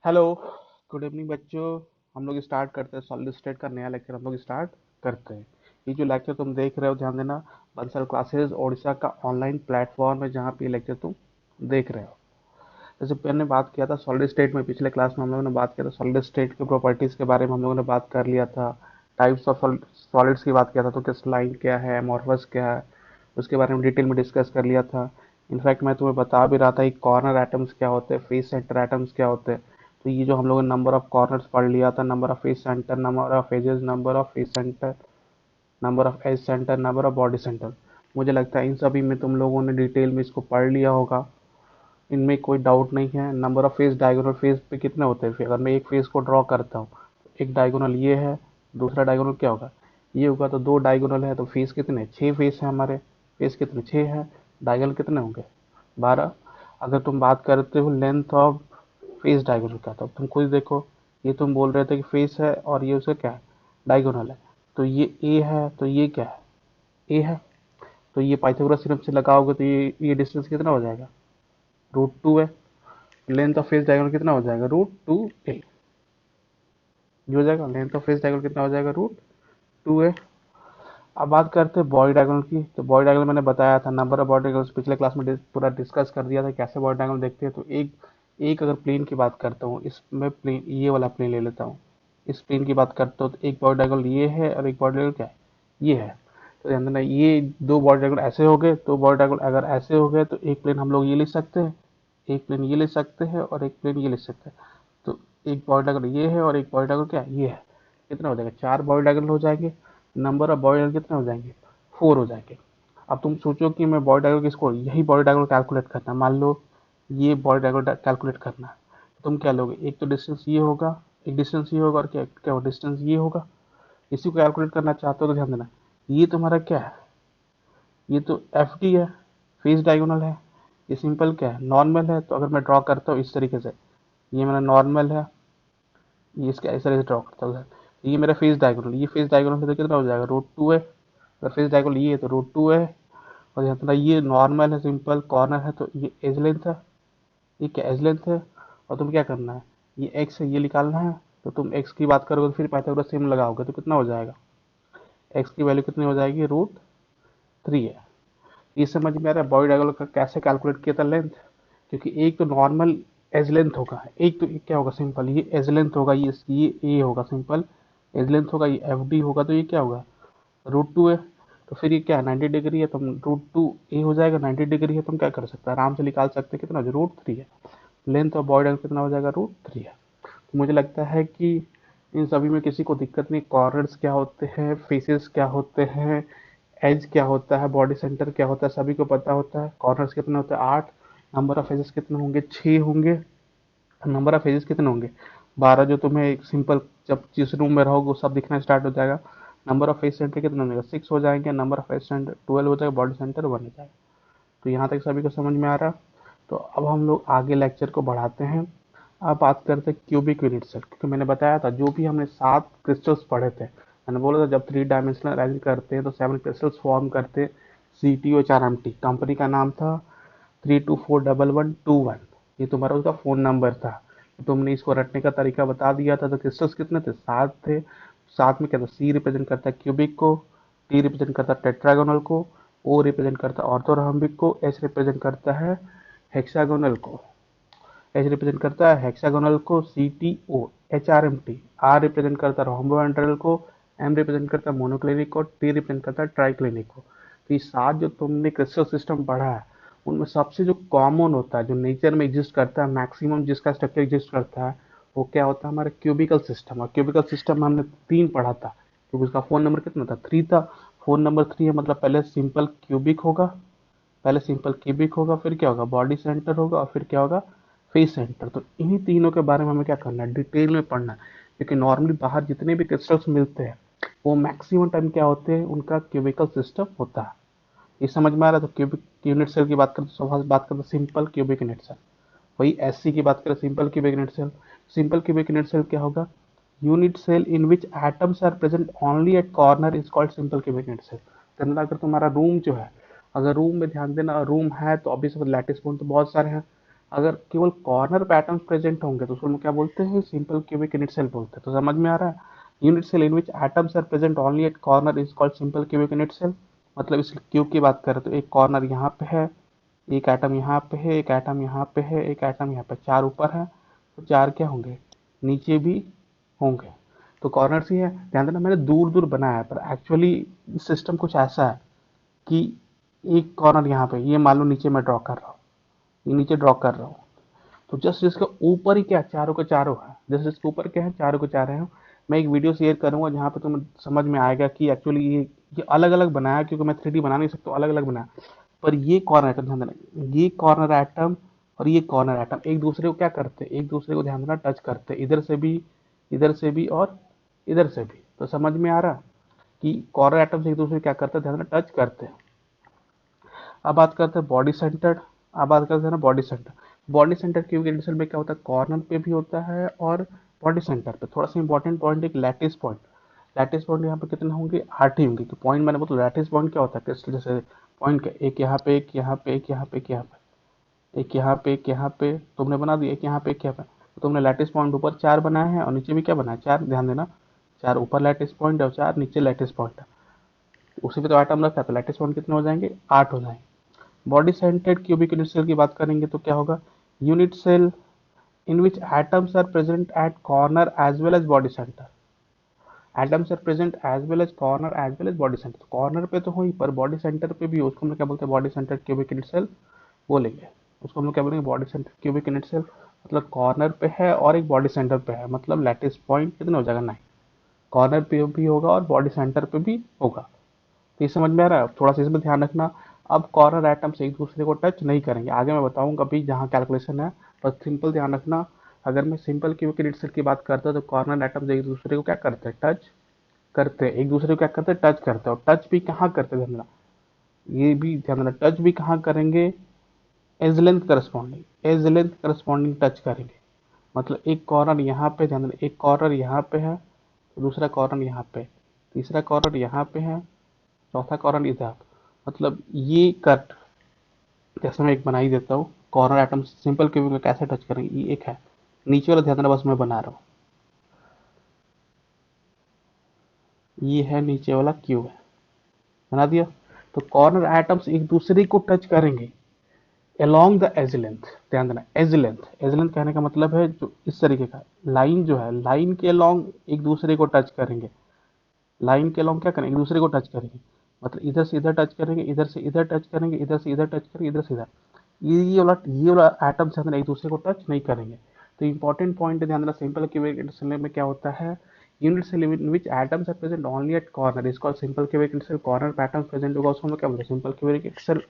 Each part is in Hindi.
हेलो, गुड इवनिंग बच्चों। हम लोग स्टार्ट करते हैं सॉलिड स्टेट का नया लेक्चर हम लोग स्टार्ट करते हैं। ये जो लेक्चर तुम देख रहे हो ध्यान देना, बंसल क्लासेस ओडिशा का ऑनलाइन प्लेटफॉर्म है जहाँ पे ये लेक्चर तुम देख रहे हो। जैसे मैंने बात किया था सॉलिड स्टेट में, पिछले क्लास में हम लोगों ने बात किया था सॉलिड स्टेट के प्रॉपर्टीज़ के बारे में, हम लोगों ने बात कर लिया था। टाइप्स ऑफ सॉलिड्स की बात किया था, तो क्रिस्टलाइन क्या है, अमॉर्फस क्या है, उसके बारे में डिटेल में डिस्कस कर लिया था। इनफैक्ट मैं तुम्हें बता भी रहा था कि कॉर्नर एटम्स क्या होते हैं, फेस सेंटर एटम्स क्या होते हैं। तो ये जो हम लोगों ने नंबर ऑफ कॉर्नर्स पढ़ लिया था, number of face centre, number of edges, number of face centre, number of edge centre, number of body centre, मुझे लगता है इन सभी में तुम लोगों ने डिटेल में इसको पढ़ लिया होगा। इनमें कोई डाउट नहीं है। Number of face, diagonal face पे कितने होते हैं? अगर मैं एक फेस को ड्रॉ करता हूँ, एक डायगोनल ये है, दूसरा डायगोनल क्या होगा, ये होगा। तो दो डायगोनल है तो फेस कितने? 6 फेस है हमारे। फेस कितने? 6 है। डायगोनल कितने होंगे? 12। अगर तुम बात करते हो लेंथ ऑफ फेस डायगोनल का, तो तुम खुद देखो, ये तुम बोल रहे थे कि फेस है और ये उसे क्या है, डायगोनल है। तो ये ए है, तो ये क्या है, ए है। तो ये पाइथागोरस थ्योरम से लगाओगे तो ये डिस्टेंस कितना हो जाएगा? √2 है। लेंथ ऑफ फेस डायगोनल कितना हो जाएगा? √2a। ये हो जाएगा लेंथ ऑफ फेस डायगोनल कितना हो जाएगा? √2a। अब बात करते हैं बॉडी डायगोनल की। तो बॉडी डायगोनल मैंने बताया था, नंबर ऑफ बॉडी डायगोनल्स पिछले क्लास में पूरा डिस्कस कर दिया था कैसे बॉडी डायगोनल देखते हैं। तो एक एक अगर प्लेन की बात करता हूँ, इसमें प्लेन ये वाला प्लेन ले लेता हूँ, इस प्लेन की बात करता हूँ, तो एक बॉडी डायगोनल ये है और एक बॉडी डायगोनल क्या है, ये है। तो ध्यान देना, ये दो बॉडी डायगोनल ऐसे हो गए, तो बॉडी डायगोनल अगर ऐसे हो गए तो एक प्लेन हम लोग ये लिख सकते हैं, एक प्लेन ये लिख सकते हैं और एक प्लेन ये लिख सकते हैं। तो एक बॉडी डायगोनल ये है और एक बॉडी डायगोनल क्या है, ये है। कितना हो जाएगा? 4 बॉडी डायगोनल हो जाएंगे। नंबर ऑफ बॉडी डायगोनल कितने हो जाएंगे? 4 हो जाएंगे। अब तुम सोचो कि मैं बॉडी डायगोनल किसको, यही बॉडी डायगोनल कैलकुलेट करना है, मान लो ये बॉडी डायगोनल कैलकुलेट करना है। तो तुम क्या लोगे? एक तो डिस्टेंस ये होगा, एक डिस्टेंस ये होगा, और क्या क्या होगा, डिस्टेंस ये होगा। इसी को कैलकुलेट करना चाहते हो तो ध्यान देना, ये तुम्हारा क्या है, ये तो एफ डी है, फेस डायगोनल है। ये सिंपल क्या है, नॉर्मल है। तो अगर मैं ड्रॉ करता हूँ इस तरीके से, ये मेरा नॉर्मल है, ये इसके इस तरह से ड्रॉ करता हूँ। तो ये मेरा फेस डायगोनल, ये फेस डायगोनल है तो कितना हो जाएगा? √2 है। अगर फेस डायगोनल ये है तो √2 है। और यहाँ थोड़ा ये नॉर्मल है, सिंपल कॉर्नर है, तो ये एज लेंथ है। ये क्या एज लेंथ है। और तुम क्या करना है, ये एक्स है, ये निकालना है। तो तुम एक्स की बात करोगे तो फिर पाइथागोरस थ्योरम लगाओगे तो कितना हो जाएगा? एक्स की वैल्यू कितनी हो जाएगी? √3 है। ये समझ में आ रहा है बॉडी डायगोनल का कैसे कैलकुलेट किया था लेंथ? क्योंकि एक तो नॉर्मल एज लेंथ होगा, एक तो क्या होगा, सिंपल ये एज लेंथ होगा, ये ए होगा, सिंपल एज लेंथ होगा, ये एफ डी होगा, तो ये क्या होगा? √2 है। तो फिर ये क्या है, 90 डिग्री है, तो √2a हो जाएगा। 90 डिग्री है, तुम क्या कर सकते हैं, आराम से निकाल सकते हैं कितना हो जाएगा? √3 है। लेंथ ऑफ बॉडी कितना हो जाएगा? √3 है। तो मुझे लगता है कि इन सभी में किसी को दिक्कत नहीं। कॉर्नर्स क्या होते हैं, फेसेस क्या होते हैं, एज क्या होता है, बॉडी सेंटर क्या होता है, सभी को पता होता है। कॉर्नर्स कितने होते हैं? 8। नंबर ऑफ एजेस कितने होंगे? 6 होंगे। नंबर ऑफ एजेस कितने होंगे? 12। जो तुम्हें एक सिंपल, जब जिस रूम में रहोगे वो सब दिखना स्टार्ट हो जाएगा। नंबर ऑफ फेस सेंटर कितने होंगे? 6 हो जाएंगे। नंबर ऑफ फेस सेंटर 12 हो जाएगा, बॉडी सेंटर 1 हो जाएगा। तो यहाँ तक सभी को समझ में आ रहा। तो अब हम लोग आगे लेक्चर को बढ़ाते हैं। अब बात करते हैं क्यूबिक यूनिट सेल, क्योंकि मैंने बताया था जो भी हमने 7 क्रिस्टल्स पढ़े थे, मैंने बोला था जब 3 डायमेंशनल अरेंज करते हैं तो 7 क्रिस्टल्स फॉर्म करते हैं। CTO4MT कंपनी का नाम था, 32411121। ये तुम्हारा उसका फ़ोन नंबर था। तो तुमने इसको रटने का तरीका बता दिया था। तो क्रिस्टल्स कितने थे? 7 थे। साथ में क्या था, सी रिप्रेजेंट करता है क्यूबिक को, टी रिप्रेजेंट करता है टेट्रागोनल को, ओ रिप्रेजेंट करता है ऑर्थोरहम्बिक को, एच रिप्रेजेंट करता है हेक्सागोनल को, एच रिप्रेजेंट करता है हेक्सागोनल को, CTO HRMT, आर रिप्रेजेंट करता है रोम्बोहेड्रल को, एम रिप्रेजेंट करता है मोनोक्लिनिक को, टी रिप्रेजेंट करता है ट्राइक्लिनिक को। तो ये 7 जो तुमने क्रिस्टल सिस्टम पढ़ा है, उनमें सबसे जो कॉमन होता है, जो नेचर में एग्जिस्ट करता है, मैक्सिमम जिसका स्ट्रक्चर एग्जिस्ट करता है, वो क्या होता है, हमारा क्यूबिकल सिस्टम। और क्यूबिकल सिस्टम में हमने 3 पढ़ा था, क्योंकि उसका फ़ोन नंबर कितना था? 3 था। फ़ोन नंबर 3 है, मतलब पहले सिंपल क्यूबिक होगा, पहले सिंपल क्यूबिक होगा, फिर क्या होगा, बॉडी सेंटर होगा, और फिर क्या होगा, फेस सेंटर। तो इन्हीं तीनों के बारे में हमें क्या करना है, डिटेल में पढ़ना है। क्योंकि नॉर्मली बाहर जितने भी क्रिस्टल्स मिलते हैं, वो मैक्सिमम टाइम क्या होते हैं, उनका क्यूबिकल सिस्टम होता है। ये समझ में आ रहा है? तो क्यूबिक यूनिट सेल की बात करते, तो बात करते सिंपल क्यूबिक यूनिट सेल। वही SC की बात करें, simple cubic unit cell. Simple cubic unit cell क्या होगा, unit cell in which atoms are present only at corner is called simple cubic unit cell. तो अगर तुम्हारा रूम जो है, अगर रूम में ध्यान देना, रूम है तो ऑब्वियस लैटिस बोन तो बहुत सारे हैं। अगर केवल कॉर्नर पे एटम्स प्रेजेंट होंगे तो उसको हम क्या बोलते हैं, सिंपल क्यूबिक यूनिट सेल बोलते हैं। तो समझ में आ रहा है, unit cell in which atoms are present only at corner is called simple cubic unit cell. मतलब इस क्यूब की बात करें तो एक कॉर्नर यहाँ पे है, एक एटम यहाँ पे है, एक एटम यहाँ पे है, एक एटम यहाँ पे, चार ऊपर है तो चार क्या होंगे, नीचे भी होंगे। तो कॉर्नर ही है। ध्यान देना मैंने दूर दूर बनाया है, पर एक्चुअली सिस्टम कुछ ऐसा है कि एक कॉर्नर यहाँ पे, ये मान लो नीचे मैं ड्रॉ कर रहा हूँ, ये नीचे ड्रॉ कर रहा हूँ, तो जस्ट इसके ऊपर ही क्या चारों के चारों है, जस्ट इसके ऊपर क्या है, चारों के चारों है। मैं एक वीडियो शेयर करूंगा जहाँ पे तुम्हें समझ में आएगा कि एक्चुअली ये अलग अलग बनाया, क्योंकि मैं 3D बना नहीं सकता, अलग अलग बनाया। पर ये कॉर्नर एटम ध्यान देना, ये कॉर्नर एटम और ये कॉर्नर एटम एक दूसरे को क्या करते हैं, एक दूसरे को ध्यान देना टच करते हैं, इधर से भी, इधर से भी और इधर से भी। तो समझ में आ रहा कि कॉर्नर एटम्स एक दूसरे को क्या करते हैं, ध्यान देना टच करते हैं। अब बात करते हैं बॉडी सेंटर्ड। अब बात करते हैं ना body centre. Body centre cubic इंडिसल में क्या होता है, कॉर्नर पे भी होता है और बॉडी सेंटर पे। थोड़ा सा इंपॉर्टेंट पॉइंट, एक लैटिस पॉइंट। लैटिस पॉइंट यहाँ पे कितने होंगे, 8 ही होंगे। तो पॉइंट मैंने बोला, लैटिस पॉइंट क्या होता है, क्रिस्टल जैसे पॉइंट का एक यहाँ पे, एक यहाँ पे, एक यहाँ पे, एक यहाँ पे, एक यहाँ पे, एक यहाँ पे तुमने बना दिया, एक यहाँ पे, एक यहाँ पे। तो तुमने लैटिस पॉइंट ऊपर 4 बनाए हैं और नीचे भी क्या बनाया, 4। ध्यान देना, 4 ऊपर लैटिस पॉइंट है और 4 नीचे लैटिस पॉइंट है। उसी पे तो आइटम रखा है, तो लैटिस पॉइंट कितने हो जाएंगे, 8 हो जाएंगे। Body centred cubic unit cell की बात करेंगे तो क्या होगा, unit cell in which atoms are present at corner as well as body centre. Atoms are present as well as corner as well as body centre. Corner पे तो हो ही, पर बॉडी सेंटर पे भी हो। उसको हम लोग क्या बोलते हैं, body centre cubic unit cell बोलेंगे। उसको हम लोग क्या बोलेंगे, body centre cubic unit cell. मतलब कॉर्नर पे है और एक बॉडी सेंटर पे है, मतलब लैटिस पॉइंट कितना हो जाएगा, 9। कॉर्नर पे भी होगा और बॉडी सेंटर पे भी होगा। तो ये समझ में आ रहा है, थोड़ा सा इसमें ध्यान रखना। अब कॉर्नर एटम्स एक दूसरे को टच नहीं करेंगे, आगे मैं बताऊंगा अभी जहाँ कैलकुलेशन है। पर सिंपल ध्यान रखना, अगर मैं सिंपल क्यूबिक यूनिट सेल की बात करता हूँ तो कॉर्नर एटम्स एक दूसरे को क्या करते हैं, टच करते हैं। एक दूसरे को क्या करते हैं, टच करते हैं। और टच भी कहाँ करते हैं, ध्यान देना, ये भी ध्यान देना, टच भी कहाँ करेंगे, edge length corresponding, edge length corresponding touch करेंगे। मतलब एक कॉर्नर यहाँ पे, ध्यान देना, एक कॉर्नर यहाँ पे है, दूसरा कॉर्नर यहाँ पे, तीसरा कॉर्नर यहाँ पे है, चौथा कॉर्नर इधर। मतलब ये कट, जैसे मैं एक बना ही देता हूँ, कॉर्नर एटम सिंपल क्यूबिक में कैसे टच करेंगे, ये एक है। नीचे वाला ध्यान देना, बस मैं बना रहा हूँ, ये है नीचे वाला क्यूब है, बना दिया। तो कॉर्नर एटम्स एक दूसरे को टच करेंगे along द एज लेंथ। ध्यान देना, एज लेंथ, एज लेंथ कहने का मतलब है जो इस तरीके का लाइन जो है, लाइन के along एक दूसरे को टच करेंगे। लाइन के along क्या करेंगे, एक दूसरे को टच करेंगे। मतलब इधर से इधर टच करेंगे, इधर से इधर टच करेंगे, इधर से इधर टच करेंगे, इधर से इधर। ये वाला एटम्स है ना, एक दूसरे को टच नहीं करेंगे। तो इंपॉर्टेंट पॉइंट ध्यान देना, सिंपल क्यूबिक सेल में क्या होता है, unit cell in which atoms are present only at corner is called simple cubic cell. Corner पे एटम्स प्रेजेंट होगा उसको हम क्या बोलते हैं, simple cubic cell.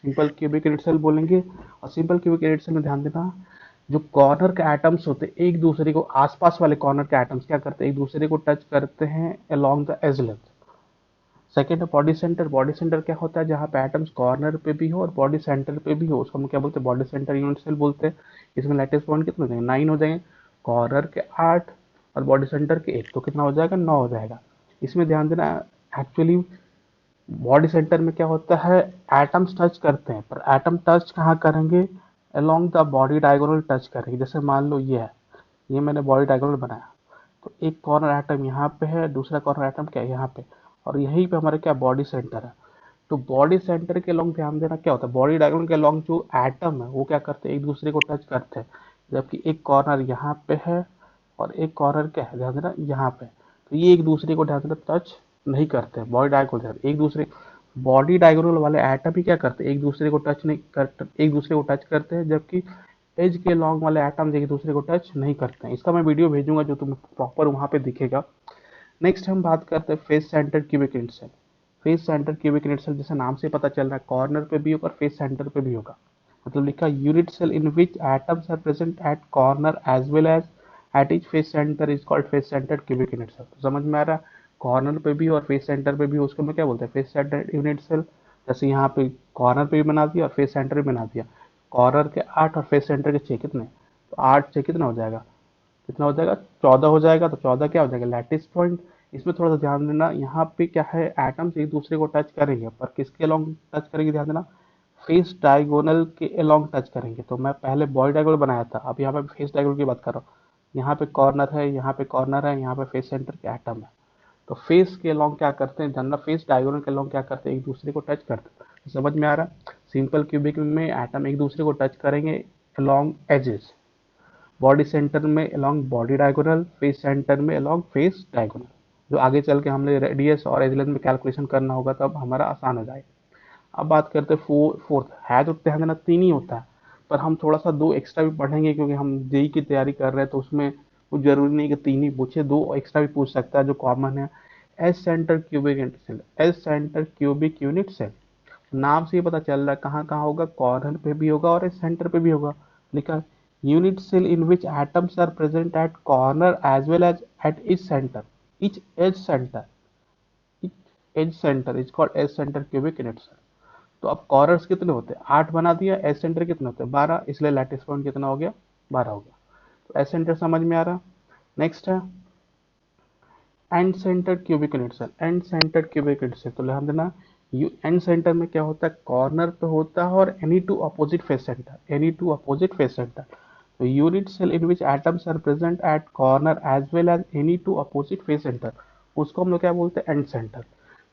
Simple cubic unit cell बोलेंगे। और सिंपल क्यूबिक यूनिट सेल में ध्यान देना, जो कॉर्नर के एटम्स होते हैं एक दूसरे को, आसपास वाले कॉर्नर के एटम्स क्या करते हैं, एक दूसरे को टच करते हैं along the edge length. Second है बॉडी सेंटर। बॉडी सेंटर क्या होता है, जहाँ पे एटम्स कॉर्नर पे भी हो और बॉडी सेंटर पे भी हो, उसको हम क्या बोलते हैं, बॉडी सेंटर यूनिट सेल बोलते हैं। इसमें लैटिस पॉइंट कितने हो जाएंगे, 9 हो जाएंगे। कॉर्नर के 8 और बॉडी सेंटर के 1, तो कितना हो जाएगा, 9 हो जाएगा। इसमें ध्यान देना, एक्चुअली बॉडी सेंटर में क्या होता है, एटम्स टच करते हैं, पर एटम टच कहाँ करेंगे, along the body diagonal touch करेंगे। जैसे मान लो ये है, ये मैंने बॉडी डायगोनल बनाया, तो एक कॉर्नर एटम यहाँ पे है, दूसरा कॉर्नर एटम क्या है, यहाँ पे, और यहीं पे हमारे क्या बॉडी सेंटर है। तो बॉडी सेंटर के लॉन्ग ध्यान देना क्या होता है, बॉडी डायगोनल के लॉन्ग जो एटम है वो क्या करते हैं, एक दूसरे को टच करते हैं। जबकि एक कॉर्नर यहाँ पे है और एक कॉर्नर क्या है, ध्यान देना, यहाँ पे। तो ये एक दूसरे को ध्यान देना टच नहीं करते, बॉडी डायगोनल एक दूसरे, बॉडी डायगोनल वाले एटम ही क्या करते हैं, एक दूसरे को टच नहीं करते, एक दूसरे को टच करते हैं। जबकि एज के लॉन्ग वाले एटम्स एक दूसरे को टच नहीं करते हैं। इसका मैं वीडियो भेजूंगा जो तुम्हें प्रॉपर वहां पे दिखेगा। नेक्स्ट हम बात करते हैं face centre cubic unit cell. Face centre cubic unit cell, जैसे नाम से पता चल रहा है, कॉर्नर पे भी होगा और फेस सेंटर पे भी होगा। मतलब लिखा unit cell in which atoms are present at corner as well as at each face centre is called face centre cubic unit cell. तो समझ में आ रहा है, कॉर्नर पे भी और फेस सेंटर पे भी, उसको मैं क्या बोलते हैं, फेस सेंटर यूनिट सेल। जैसे यहाँ पे कॉर्नर पे भी बना दिया और फेस सेंटर भी बना दिया। कॉर्नर के 8 और फेस सेंटर के 6 कितने, तो 8 से कितना हो जाएगा, कितना हो जाएगा, 14 हो जाएगा। तो 14 क्या हो जाएगा, लैटिस पॉइंट। इसमें थोड़ा सा ध्यान देना, यहाँ पे क्या है, एटम्स एक दूसरे को टच करेंगे, पर किसके लॉन्ग टच करेंगे, ध्यान देना, फेस डायगोनल के अलोंग टच करेंगे। तो मैं पहले बॉडी डायगोनल बनाया था, अब यहाँ पे फेस डायगोनल की बात कर रहा हूँ। यहाँ पे कॉर्नर है, यहाँ पे कॉर्नर है, यहाँ पे फेस सेंटर के एटम है। तो फेस के अलोंग क्या करते हैं जनरल, फेस डायगोनल के अलोंग क्या करते हैं, एक दूसरे को टच करते हैं। तो समझ में आ रहा है, सिंपल क्यूबिक में एटम एक दूसरे को टच करेंगे अलोंग एजेस। बॉडी सेंटर में along body diagonal, face centre में अलोंग फेस डायगोनल। जो आगे चल के हमने रेडियस और एज लेंथ में कैलकुलेशन करना होगा तब हमारा आसान हो जाएगा। अब बात करते हैं फोर्थ। है तो ध्यान देना तीन ही होता है, पर हम थोड़ा सा दो एक्स्ट्रा भी पढ़ेंगे क्योंकि हम जेई की तैयारी कर रहे हैं, तो उसमें कुछ जरूरी नहीं कि तीन ही पूछे, दो एक्स्ट्रा भी पूछ सकता है जो कॉमन है। Edge centre cubic unit cell, edge centre cubic unit cell. नाम से ही पता चल रहा है कहाँ कहाँ होगा, कॉर्नर पे भी होगा और सेंटर पे भी होगा। लिखा unit cell in which atoms are present at corner as well as at each centre, each edge centre, each edge centre is called edge centre cubic unit cell. तो अब कॉर्नर्स कितने होते हैं, 8 बना दिया। एज सेंटर कितने होते हैं, 12, इसलिए लैटिस पॉइंट कितना हो गया, 12 हो गया। तो एज सेंटर समझ में आ रहा। नेक्स्ट है end centre cubic unit cell, end centre cubic unit cell. तो ध्यान देना एंड सेंटर में क्या होता है, कॉर्नर पे होता है और any two opposite face centre, any two opposite face centre. तो unit cell in which atoms are present at corner as well as any two opposite face centre, उसको हम लोग क्या बोलते हैं, एंड सेंटर।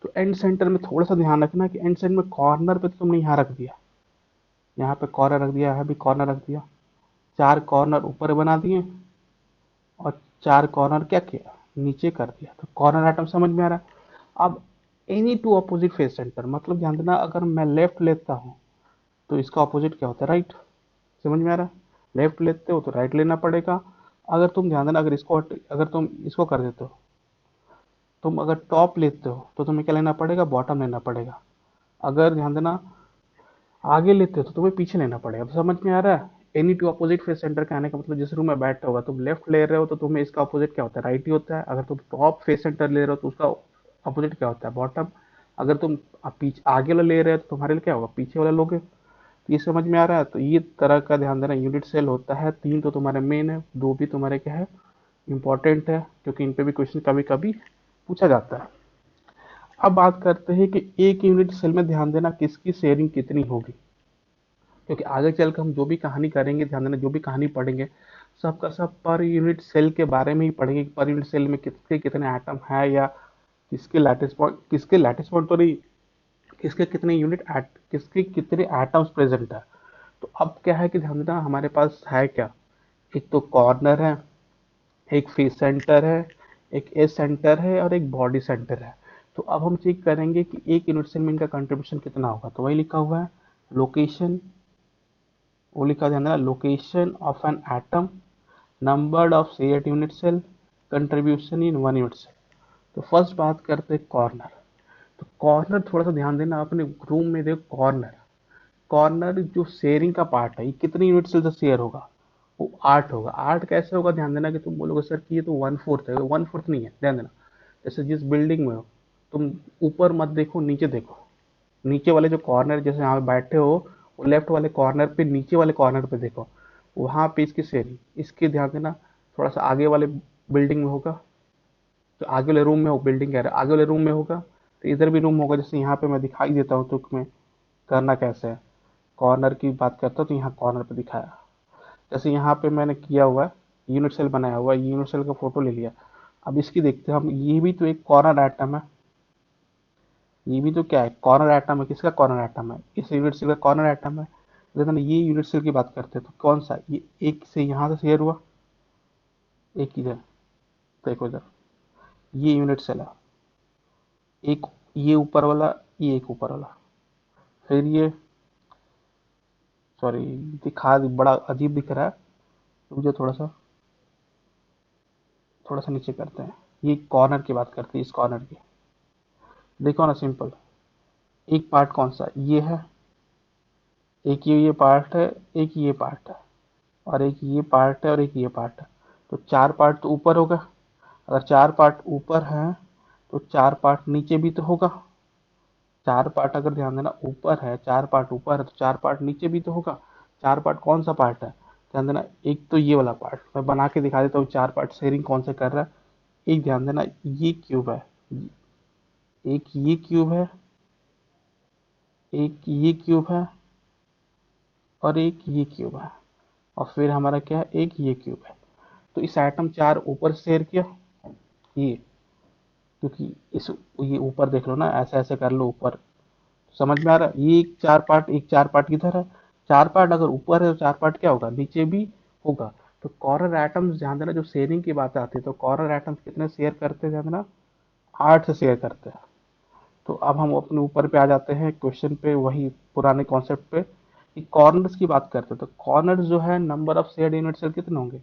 तो एंड सेंटर में थोड़ा सा ध्यान रखना कि एंड सेंटर में कॉर्नर पे तो तुमने यहाँ रख दिया, यहाँ पे कॉर्नर रख दिया, यहाँ भी कॉर्नर रख दिया, चार कॉर्नर ऊपर बना दिए और चार कॉर्नर क्या किया, नीचे कर दिया। तो कॉर्नर आइटम समझ में आ रहा है। अब any two opposite face centre मतलब ध्यान देना, अगर मैं लेफ्ट लेता हूँ तो इसका अपोजिट क्या होता है, राइट। समझ में आ रहा है, लेफ्ट लेते हो तो राइट लेना पड़ेगा। अगर तुम ध्यान देना, अगर तुम इसको कर देते हो, तुम अगर टॉप लेते हो तो तुम्हें क्या लेना पड़ेगा, बॉटम लेना पड़ेगा। अगर ध्यान देना आगे लेते हो तो तुम्हें पीछे लेना पड़ेगा। तो समझ में आ रहा है, any two opposite face centre का आने का मतलब जिस रूम में बैठे होगा तुम लेफ्ट ले रहे हो तो तुम्हें इसका अपोजिट क्या होता है, राइट ही होता है। अगर तुम टॉप फेस सेंटर ले रहे हो तो उसका अपोजिट क्या होता है, बॉटम। अगर तुम पीछे आगे वाला ले रहे हो तो तुम्हारे लिए क्या होगा, पीछे वाला लोगे। तो ये समझ में आ रहा है। तो ये तरह का ध्यान देना, यूनिट सेल होता है तीन, तो तुम्हारे मेन है, दो भी तुम्हारे क्या है, इंपॉर्टेंट है, क्योंकि इन पे भी क्वेश्चन कभी कभी पूछा जाता है। अब बात करते हैं कि एक यूनिट सेल में ध्यान देना किसकी शेयरिंग कितनी होगी, क्योंकि आगे चलकर हम जो भी कहानी करेंगे, ध्यान देना जो भी कहानी पढ़ेंगे सबका सब पर यूनिट सेल के बारे में ही पढ़ेंगे। पर यूनिट सेल में किसके कितने एटम है, या किसके लैटिस पॉइंट तो नहीं, किसके कितने किसके कितने एटम्स प्रेजेंट है। तो अब क्या है कि ध्यान देना हमारे पास है क्या, एक तो कॉर्नर है, एक फेस सेंटर है, एक एज सेंटर है और एक बॉडी सेंटर है। तो अब हम चेक करेंगे कि एक यूनिट सेल में इनका कंट्रीब्यूशन कितना होगा। तो वही लिखा हुआ है लोकेशन, वो लिखा ध्यान देना, location of an atom, number of shared unit cell, contribution in one unit cell. तो फर्स्ट बात करते हैं कॉर्नर। तो कॉर्नर थोड़ा सा ध्यान देना, अपने रूम में देखो कॉर्नर, कॉर्नर जो शेयरिंग का पार्ट है ये कितनी यूनिट सेल से शेयर होगा, वो 8 होगा। 8 कैसे होगा, ध्यान देना कि तुम बोलोगे सर कि ये तो 1/4 है, 1/4 नहीं है। ध्यान देना, जैसे जिस बिल्डिंग में हो तुम, ऊपर मत देखो नीचे देखो, नीचे वाले जो कॉर्नर जैसे यहाँ पे बैठे हो, वो लेफ्ट वाले कॉर्नर पे, नीचे वाले कॉर्नर पे देखो, वहाँ पे इसकी शेयरिंग, इसकी ध्यान देना थोड़ा सा आगे वाले बिल्डिंग में होगा, तो आगे वाले रूम में हो, बिल्डिंग कह रहे आगे वाले रूम में होगा, तो इधर भी रूम होगा। जैसे यहाँ पे मैं दिखाई देता हूँ तुक में, करना कैसे है, कॉर्नर की बात करता हूँ तो यहाँ कॉर्नर पे दिखाया, जैसे यहाँ पे मैंने किया हुआ है, यूनिट सेल बनाया हुआ है, यूनिट सेल का फोटो ले लिया। अब इसकी देखते हैं हम, ये भी तो एक कॉर्नर आइटम है, ये भी तो क्या है, कॉर्नर एटम है। किसका कॉर्नर एटम है, इस यूनिट सेल का कॉर्नर एटम है। लेकिन ये यूनिट सेल की बात करते हैं तो कौन सा, ये एक से यहाँ से शेयर हुआ, एक इधर, देखो इधर, ये यूनिट सेल है, एक ये ऊपर वाला, ये एक ऊपर वाला, फिर ये, सॉरी दिखा बड़ा अजीब दिख रहा है, मुझे थोड़ा सा नीचे करते हैं। ये कॉर्नर की बात करते हैं, इस कॉर्नर की, देखो ना सिंपल, एक पार्ट कौन सा ये है, एक ये पार्ट है, एक ये पार्ट है, और एक ये पार्ट है और एक ये पार्ट है। तो चार पार्ट तो ऊपर होगा, अगर चार पार्ट ऊपर है तो चार पार्ट नीचे भी तो होगा। चार पार्ट अगर ध्यान देना ऊपर है, चार पार्ट ऊपर है तो चार पार्ट नीचे भी तो होगा। चार पार्ट कौन सा पार्ट है, ध्यान देना एक तो ये वाला पार्ट, मैं बना के दिखा देता हूँ चार पार्ट शेयरिंग कौन से कर रहा है। एक ध्यान देना ये क्यूब है, एक ये क्यूब है, एक ये क्यूब है, और एक ये क्यूब है, और फिर हमारा क्या है, एक ये क्यूब है। तो इस आइटम चार ऊपर शेयर किया, ये, क्योंकि इस, ये ऊपर देख लो ना, ऐसे ऐसे कर लो ऊपर, समझ में आ रहा है। ये एक चार पार्ट किधर है, चार पार्ट अगर ऊपर है तो चार पार्ट क्या होगा, नीचे भी होगा। तो कॉर्नर एटम्स ध्यान देना, जो शेयरिंग की बात आती है तो कॉर्नर एटम्स कितने शेयर करते हैं, ध्यान देना, 8 से शेयर करते हैं। तो अब हम अपने ऊपर पे आ जाते हैं क्वेश्चन पे, वही पुराने कॉन्सेप्ट पे, कि कॉर्नर्स की बात करते हैं। तो कॉर्नर्स जो है, number of shared unit cell कितने होंगे,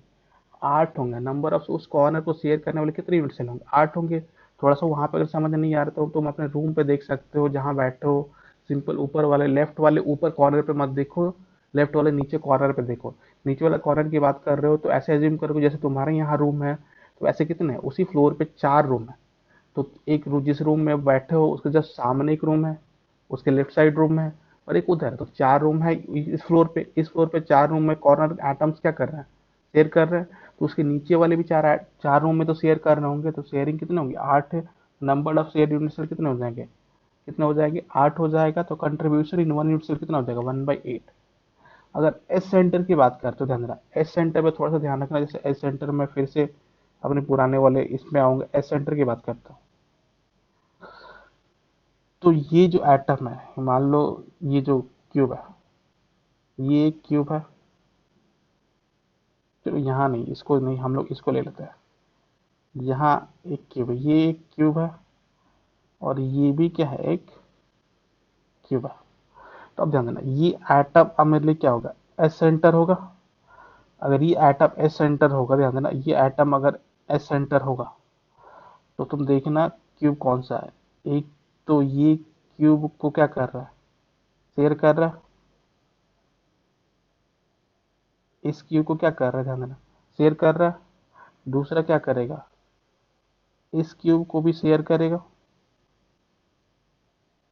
8 होंगे। नंबर ऑफ उस कॉर्नर को शेयर करने वाले कितने यूनिट सेल होंगे, 8 होंगे। थोड़ा सा वहां पर अगर समझ नहीं आ रहा तो तुम अपने रूम पे देख सकते हो, जहां बैठे हो, सिंपल ऊपर वाले, लेफ्ट वाले ऊपर कॉर्नर पे मत देखो, लेफ्ट वाले नीचे कॉर्नर पे देखो। नीचे वाला कॉर्नर की बात कर रहे हो तो ऐसे एज्यूम करो जैसे तुम्हारे यहाँ रूम है, तो ऐसे कितने हैं, उसी फ्लोर पे 4 रूम है। तो एक रूम, जिस रूम में बैठे हो उसके जस्ट सामने एक रूम है, उसके लेफ्ट साइड रूम है, और एक उधर है। तो 4 रूम है इस फ्लोर पे 4 रूम में कॉर्नर एटम्स क्या कर रहे हैं, शेयर कर रहे हैं। तो उसके नीचे वाले भी चार रूम में तो शेयर कर रहे होंगे, तो शेयरिंग कितने होंगे, 8 है। Number of share unit cell कितने हो जाएंगे, कितने हो जाएंगे, 8 हो जाएगा। तो contribution in one unit cell कितना हो जाएगा, 1/8। अगर एस सेंटर की बात करते हो, ध्यान देना एस सेंटर पे थोड़ा सा ध्यान रखना। जैसे एस सेंटर में फिर से अपने पुराने वाले इसमें आऊंगा, एस सेंटर की बात करता हूँ। तो ये जो एटम है, मान लो ये जो क्यूब है, ये एक क्यूब है। चलो यहाँ नहीं, इसको नहीं, हम लोग इसको ले लेते हैं। यहाँ एक क्यूब है, ये एक क्यूब है, और ये भी क्या है, एक क्यूब है। तो अब ध्यान देना, ये एटम अब मेरे लिए क्या होगा, एस सेंटर होगा। अगर ये एटम एस सेंटर होगा, ध्यान देना, ये एटम अगर एस सेंटर होगा, तो तुम देखना क्यूब कौन सा है, एक, तो ये क्यूब को क्या कर रहा है, शेयर कर रहा है। इस क्यूब को क्या कर रहा है, ध्यान देना, शेयर कर रहा है। दूसरा क्या करेगा, इस क्यूब को भी शेयर करेगा,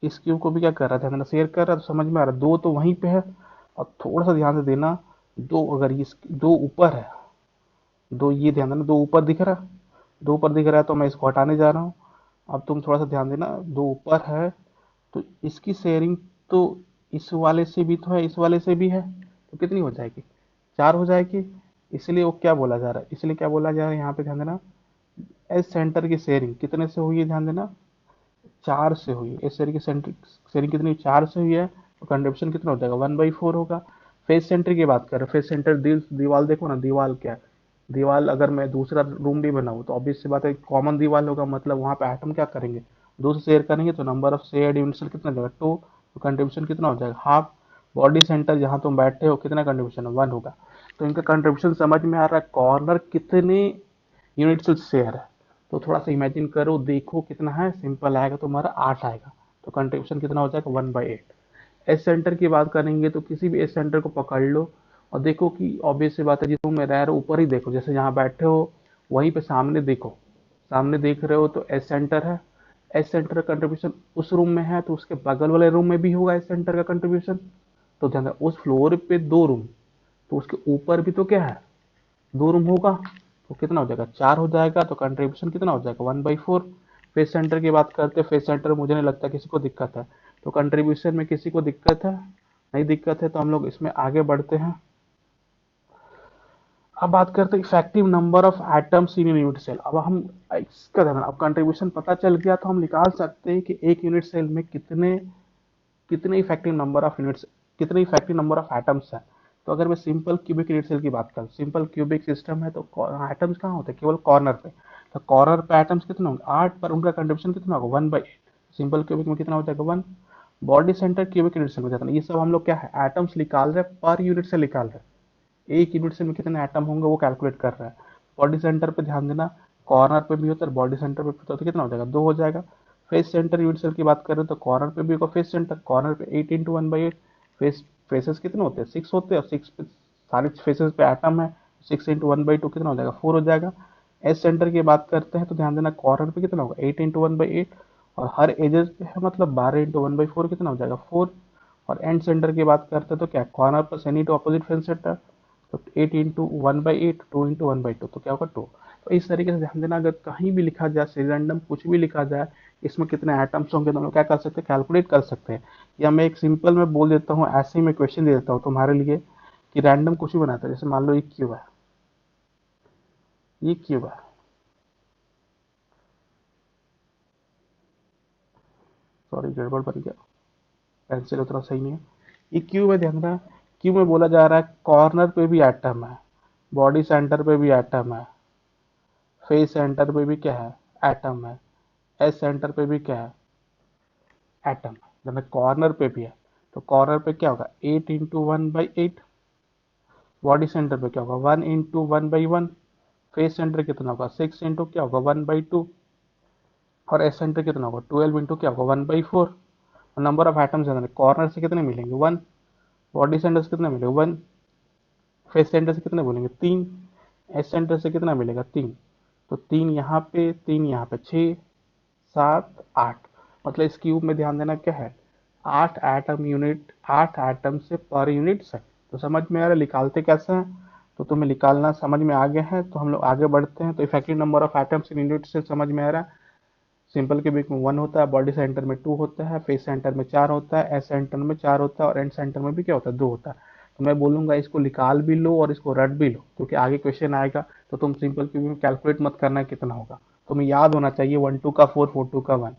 इस क्यूब को भी क्या कर रहा है, ध्यान देना, शेयर कर रहा है। तो समझ में आ रहा है, दो तो वहीं पे है। अब थोड़ा सा ध्यान से देना, दो अगर इस दो ऊपर है, दो ये ध्यान देना, दो ऊपर दिख रहा है, दो ऊपर दिख रहा है तो मैं इसको हटाने जा रहा हूँ। अब तुम थोड़ा सा ध्यान देना, दो ऊपर है, तो इसकी शेयरिंग तो इस वाले से भी तो है, इस वाले से भी है, तो कितनी हो जाएगी, 4 हो जाएगी। इसलिए वो क्या बोला जा रहा है, इसलिए क्या बोला जा रहा है यहाँ पे, ध्यान देना, एस सेंटर की शेयरिंग कितने से हुई है, ध्यान देना, 4 से हुई है। एस सेंटर की शेयरिंग कितनी, 4 से हुई है। तो कंट्रीब्यूशन कितना हो जाएगा, 1/4 होगा। फेस सेंटर की बात करें, फेस सेंटर दीवार देखो ना, दीवार क्या है, दीवार अगर मैं दूसरा रूम भी बनाऊँ तो ऑब्वियस सी बात है, कॉमन दीवार होगा, मतलब वहाँ पे एटम क्या करेंगे, दो से शेयर करेंगे। तो नंबर ऑफ शेयर्ड यूनिट कितना हो जाएगा, 2। तो कंट्रीब्यूशन कितना हो जाएगा, हाफ। बॉडी सेंटर जहाँ तुम बैठे हो, कितना कंट्रीब्यूशन है, 1 होगा। तो इनका कंट्रीब्यूशन समझ में आ रहा है, कॉर्नर कितने यूनिट से शेयर है। तो थोड़ा सा इमेजिन करो, देखो कितना है, सिंपल आएगा तुम्हारा 8 आएगा। तो कंट्रीब्यूशन कितना हो जाएगा, 1/8। एस सेंटर की बात करेंगे तो किसी भी एस सेंटर को पकड़ लो, और देखो कि ऑब्वियस सी बात है, जिस रूम में रह रहे हो ऊपर ही देखो, जैसे जहाँ बैठे हो वहीं पे सामने देखो, सामने देख रहे हो तो एस सेंटर है। एस सेंटर का कंट्रीब्यूशन उस रूम में है, तो उसके बगल वाले रूम में भी होगा एस सेंटर का कंट्रीब्यूशन। तो ध्यान रखो, उस फ्लोर पे 2 रूम, तो उसके ऊपर भी तो क्या है, 2 रूम होगा। तो कितना हो जाएगा, 4 हो जाएगा। तो कंट्रीब्यूशन कितना हो जाएगा, 1/4। फेस सेंटर की बात करते हैं, फेस सेंटर मुझे नहीं लगता किसी को दिक्कत है। तो कंट्रीब्यूशन में किसी को दिक्कत है, नहीं दिक्कत है, तो हम लोग इसमें आगे बढ़ते हैं। अब बात करते हैं effective number of atoms in unit cell. अब हम इसका ध्यान, अब कंट्रीब्यूशन पता चल गया तो हम निकाल सकते हैं कि एक यूनिट सेल में कितने कितने इफेक्टिव नंबर ऑफ यूनिट्स, कितने इफेक्टिव नंबर ऑफ एटम्स है। तो अगर मैं सिंपल क्यूबिक यूनिट सेल की बात करूँ, सिंपल क्यूबिक सिस्टम है, तो एटम्स कहाँ होते हैं, केवल कॉर्नर पे। तो कॉर्नर पे एटम्स कितने होंगे, 8, पर उनका कंट्रीब्यूशन कितना होगा, 1/8। सिंपल क्यूबिक में कितना हो जाएगा, 1। Body centre cubic unit cell में जाता है, ये सब हम लोग क्या है, एटम्स निकाल रहे हैं, पर यूनिट से निकाल रहे हैं, एक यूनिट सेल में कितने एटम होंगे वो कैलकुलेट कर रहा है। बॉडी सेंटर पे ध्यान देना, कॉर्नर पे भी होता है, बॉडी सेंटर पे भी होता है, तो कितना हो जाएगा, 2 हो जाएगा। फेस सेंटर यूनिट सेल की बात करें तो कॉर्नर पे भी होगा, फेस सेंटर कॉर्नर पे 8 इंटू 1/8। फेसेस कितने होते हैं, 6 होते हैं, और 6 पे सारे फेसेस पे एटम है, 6 इंटू 1/2 कितना हो जाएगा, 4 हो जाएगा। एस सेंटर की बात करते हैं तो ध्यान देना, कॉर्नर पे कितना होगा, 8 इंटू 1/8, और हर एजेस पे है, मतलब 12 इंटू 1/4 कितना हो जाएगा, 4। और एंड सेंटर की बात करते हैं तो क्या, corner plus any two opposite face centre, तो 8 इंटू 1/8, 2 इंटू 1/2, तो क्या होगा, 2। तो इस तरीके से ध्यान देना, अगर कहीं भी लिखा जाए रैंडम कुछ भी लिखा जाए, इसमें कितने एटम्स होंगे तो हम लोग क्या कर सकते हैं, कैलकुलेट कर सकते हैं। या मैं एक सिंपल में बोल देता हूँ, ऐसे ही मैं क्वेश्चन दे देता हूँ तुम्हारे लिए कि रैंडम कुछ भी बनाता है। जैसे मान लो ये क्यूब है, ये क्यूब है, सॉरी गड़बड़ बन गया, पेंसिल उतना सही नहीं है। ये क्यूब है, ध्यान रहा, क्यूब में बोला जा रहा है कॉर्नर पे भी एटम है, बॉडी सेंटर पे भी एटम है, फेस सेंटर पे भी क्या है, एटम है, एस सेंटर पे भी क्या है, एटम है। जब कॉर्नर पे भी है तो कॉर्नर पे क्या होगा, 8 × 1/8। बॉडी सेंटर पे क्या होगा, 1 × 1/1। फेस सेंटर कितना होगा, 6 इंटू क्या होगा, 1/2। और एस सेंटर कितना होगा, 12 इंटू क्या होगा, 1/4। और नंबर ऑफ एटम्स है, कॉर्नर से कितने मिलेंगे, 1। बॉडी सेंटर से कितने मिलेंगे, 1। फेस सेंटर से कितने बोलेंगे, 3। एस सेंटर से कितना मिलेगा, 3। तो 3 यहाँ पे, 3 यहाँ पे, 6 7 8। मतलब इस क्यूब में ध्यान देना क्या है, 8 एटम यूनिट, 8 एटम से पर यूनिट से। तो समझ में आ रहा है निकालते कैसे हैं, तो तुम्हें निकालना समझ में आ गया है, तो हम लोग आगे बढ़ते हैं। तो effective number of atoms in unit से समझ में आ रहा है। सिंपल क्यूबिक में 1 होता है, बॉडी सेंटर में 2 होता है, फेस सेंटर में 4 होता है, एस सेंटर में 4 होता है, और एंड सेंटर में भी क्या होता है, 2 होता है। तो मैं बोलूंगा इसको निकाल भी लो और इसको रट भी लो, क्योंकि आगे क्वेश्चन आएगा तो तुम सिंपल क्यूबिक में कैलकुलेट मत करना कितना होगा, तुम्हें याद होना चाहिए 1 2 का 4 4 2 का 1।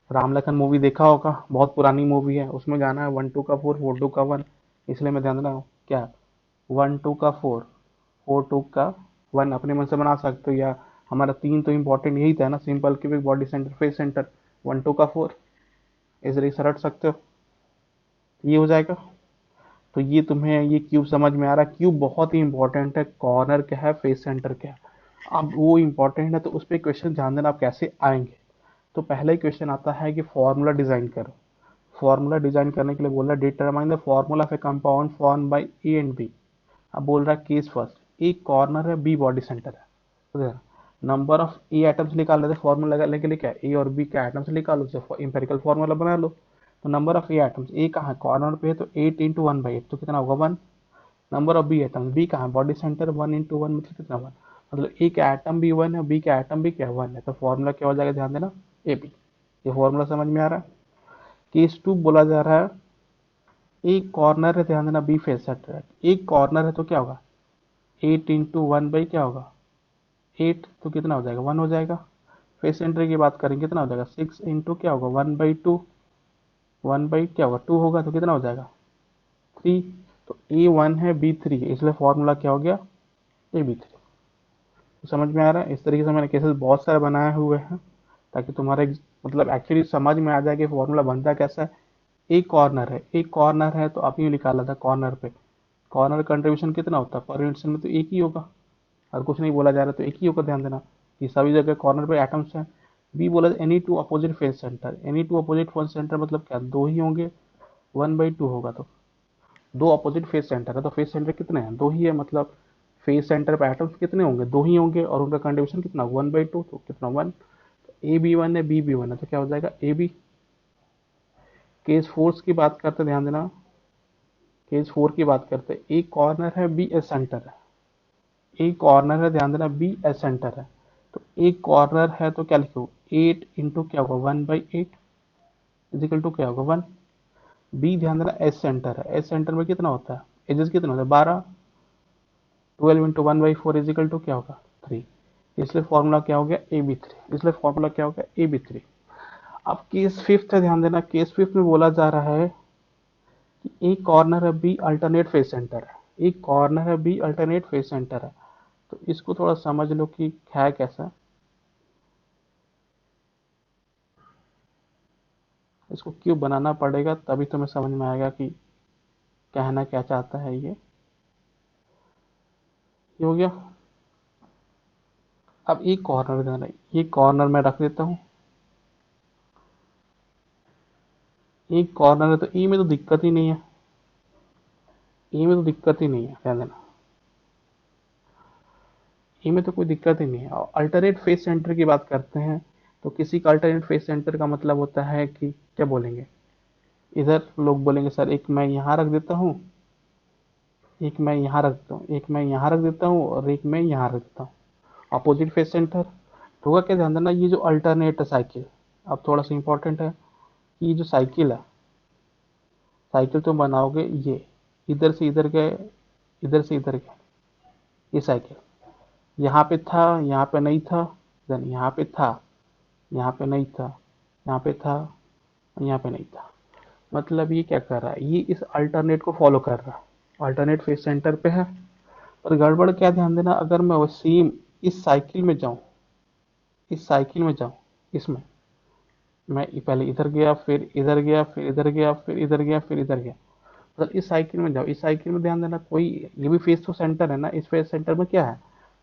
राम लखन मूवी देखा होगा, बहुत पुरानी मूवी है, उसमें गाना है 1 2 का 4 4 2 का 1। इसलिए मैं ध्यान देना क्या, 1 2 का 4 4 2 का 1 अपने मन से बना सकते हो। या हमारा 3 तो इंपॉर्टेंट यही था ना, simple cubic, body centre, face centre, 1 2 का 4, इस तरीके से रट सकते हो, ये हो जाएगा। तो ये तुम्हें ये क्यूब समझ में आ रहा है, क्यूब बहुत ही इंपॉर्टेंट है, कॉर्नर क्या है, फेस सेंटर क्या है। अब वो इंपॉर्टेंट है तो उस पर क्वेश्चन ध्यान देना आप कैसे आएंगे। तो पहला ही क्वेश्चन आता है कि फॉर्मूला डिजाइन करो। फॉर्मूला डिजाइन करने के लिए बोल रहा है determine the formula of a compound form by A and B. अब बोल रहा है केस फर्स्ट, ए कॉर्नर है, बी बॉडी सेंटर है, तो नंबर ऑफ ए एटम्स निकाल लेते, फॉर्मूला लगाने के लिए क्या, ए और बी के एटम्स निकालो, उससे इंपेरिकल फॉर्मूला बना लो। तो नंबर ऑफ ए एटम्स, ए कहाँ है, कॉर्नर पे है, तो 8 × 1/8, तो कितना होगा, 1। Number of B atoms, B कहाँ है, बॉडी सेंटर, 1 × 1 मतलब कितना, 1। मतलब ए का एटम भी 1 है, बी का एटम भी क्या है, 1 है। तो फॉर्मूला क्या हो जाएगा, ध्यान देना, ए बी। ये फॉर्मूला समझ में आ रहा है। केस 2 बोला जा रहा है, एक कॉर्नर है, ध्यान देना, बी फेस सेंटर है, एक कॉर्नर है तो क्या होगा, 8 × 1 बाई क्या होगा, 8, तो कितना हो जाएगा, 1 हो जाएगा। फेस सेंटर की बात करेंगे कितना हो जाएगा, 6 इंटू क्या होगा, 1/2। 1 बाई क्या होगा, 2 होगा, तो कितना हो जाएगा, 3। तो ए 1 है, बी 3 है, इसलिए फॉर्मूला क्या हो गया, ए बी 3। तो समझ में आ रहा है, इस तरीके से मैंने केसेस बहुत सारे बनाए हुए हैं, ताकि तुम्हारे मतलब एक्चुअली समझ में आ जाए कि फॉर्मूला बनता कैसा है। एक कॉर्नर है, एक कॉर्नर है तो आप यूँ निकाला था कॉर्नर पे, कॉर्नर कंट्रीब्यूशन कितना होता है पर यूनिट में, तो एक ही होगा, और कुछ नहीं बोला जा रहा तो एक ही होगा। ध्यान देना कि सभी जगह कॉर्नर पे एटम्स हैं। बी बोला any two opposite face centre, any two opposite face centre मतलब क्या, दो ही होंगे, 1/2 होगा, तो दो अपोजिट फेस सेंटर है, तो फेस सेंटर कितने हैं, दो ही है, मतलब फेस सेंटर पे एटम्स कितने होंगे, दो ही होंगे, और उनका कंट्रीब्यूशन कितना, 1/2, तो कितना, 1। ए बी 1 है, बी बी 1 है, तो क्या हो जाएगा, ए बी। केस फोर्स की बात करते, ध्यान देना, केस 4 की बात करते, एक कॉर्नर है, बी एस सेंटर है, एक कॉर्नर है, ध्यान देना, बी एस सेंटर है। तो एक कॉर्नर है तो क्या लिखो, 8 इंटू क्या होगा, 1/8 इजिकल टू क्या होगा, 1। बी ध्यान देना एस सेंटर है, एस सेंटर में कितना होता है, एजेस कितना होता है, 12। 12 × 1/4 इजिकल टू क्या होगा, 3। इसलिए फॉर्मूला क्या हो गया, ए बी 3। इसलिए फॉर्मूला क्या हो गया, ए बी 3। अब केस फिफ्थ है, ध्यान देना, केस फिफ्थ में बोला जा रहा है कि एक कॉर्नर है, बी अल्टरनेट फेस सेंटर है, एक कॉर्नर है, बी अल्टरनेट फेस सेंटर है। तो इसको थोड़ा समझ लो कि है कैसा, इसको क्यों बनाना पड़ेगा, तभी तुम्हें समझ में आएगा कि कहना क्या चाहता है ये हो गया। अब एक कॉर्नर देना, ये कॉर्नर मैं रख देता हूँ, एक कॉर्नर है तो ई में तो दिक्कत ही नहीं है, ई में तो दिक्कत ही नहीं है, ध्यान देना, ई में तो कोई दिक्कत ही नहीं है। और अल्टरनेट फेस सेंटर की बात करते हैं, तो किसी का अल्टरनेट फेस सेंटर का मतलब होता है कि क्या बोलेंगे, इधर लोग बोलेंगे सर एक मैं यहाँ रख देता हूँ, एक मैं यहाँ रख देता हूँ, एक मैं यहाँ रख देता हूँ और एक मैं यहाँ रख देता हूँ, अपोजिट फेस सेंटर। तो होगा क्या, ध्यान देना, ये जो अल्टरनेट है साइकिल, अब थोड़ा सा इंपॉर्टेंट है कि ये जो साइकिल है, साइकिल तुम बनाओगे ये इधर से इधर गए, इधर से इधर गए, ये साइकिल यहाँ पे था, यहाँ पे नहीं था, देन यहाँ पे था, यहाँ पे नहीं था, यहाँ पे था, यहाँ पे नहीं था। मतलब ये क्या कर रहा है, ये इस अल्टरनेट को फॉलो कर रहा है, अल्टरनेट फेस सेंटर पे है। पर गड़बड़ क्या, ध्यान देना, अगर मैं वो सेम इस साइकिल में जाऊं, इस साइकिल में जाऊं, इसमें मैं पहले इधर गया, फिर इधर गया, फिर इधर गया, फिर इधर गया, फिर इधर गया, मतलब इस साइकिल में जाओ, इस साइकिल में ध्यान देना, कोई, ये भी फेस तो सेंटर है ना, इस फेस सेंटर में क्या है,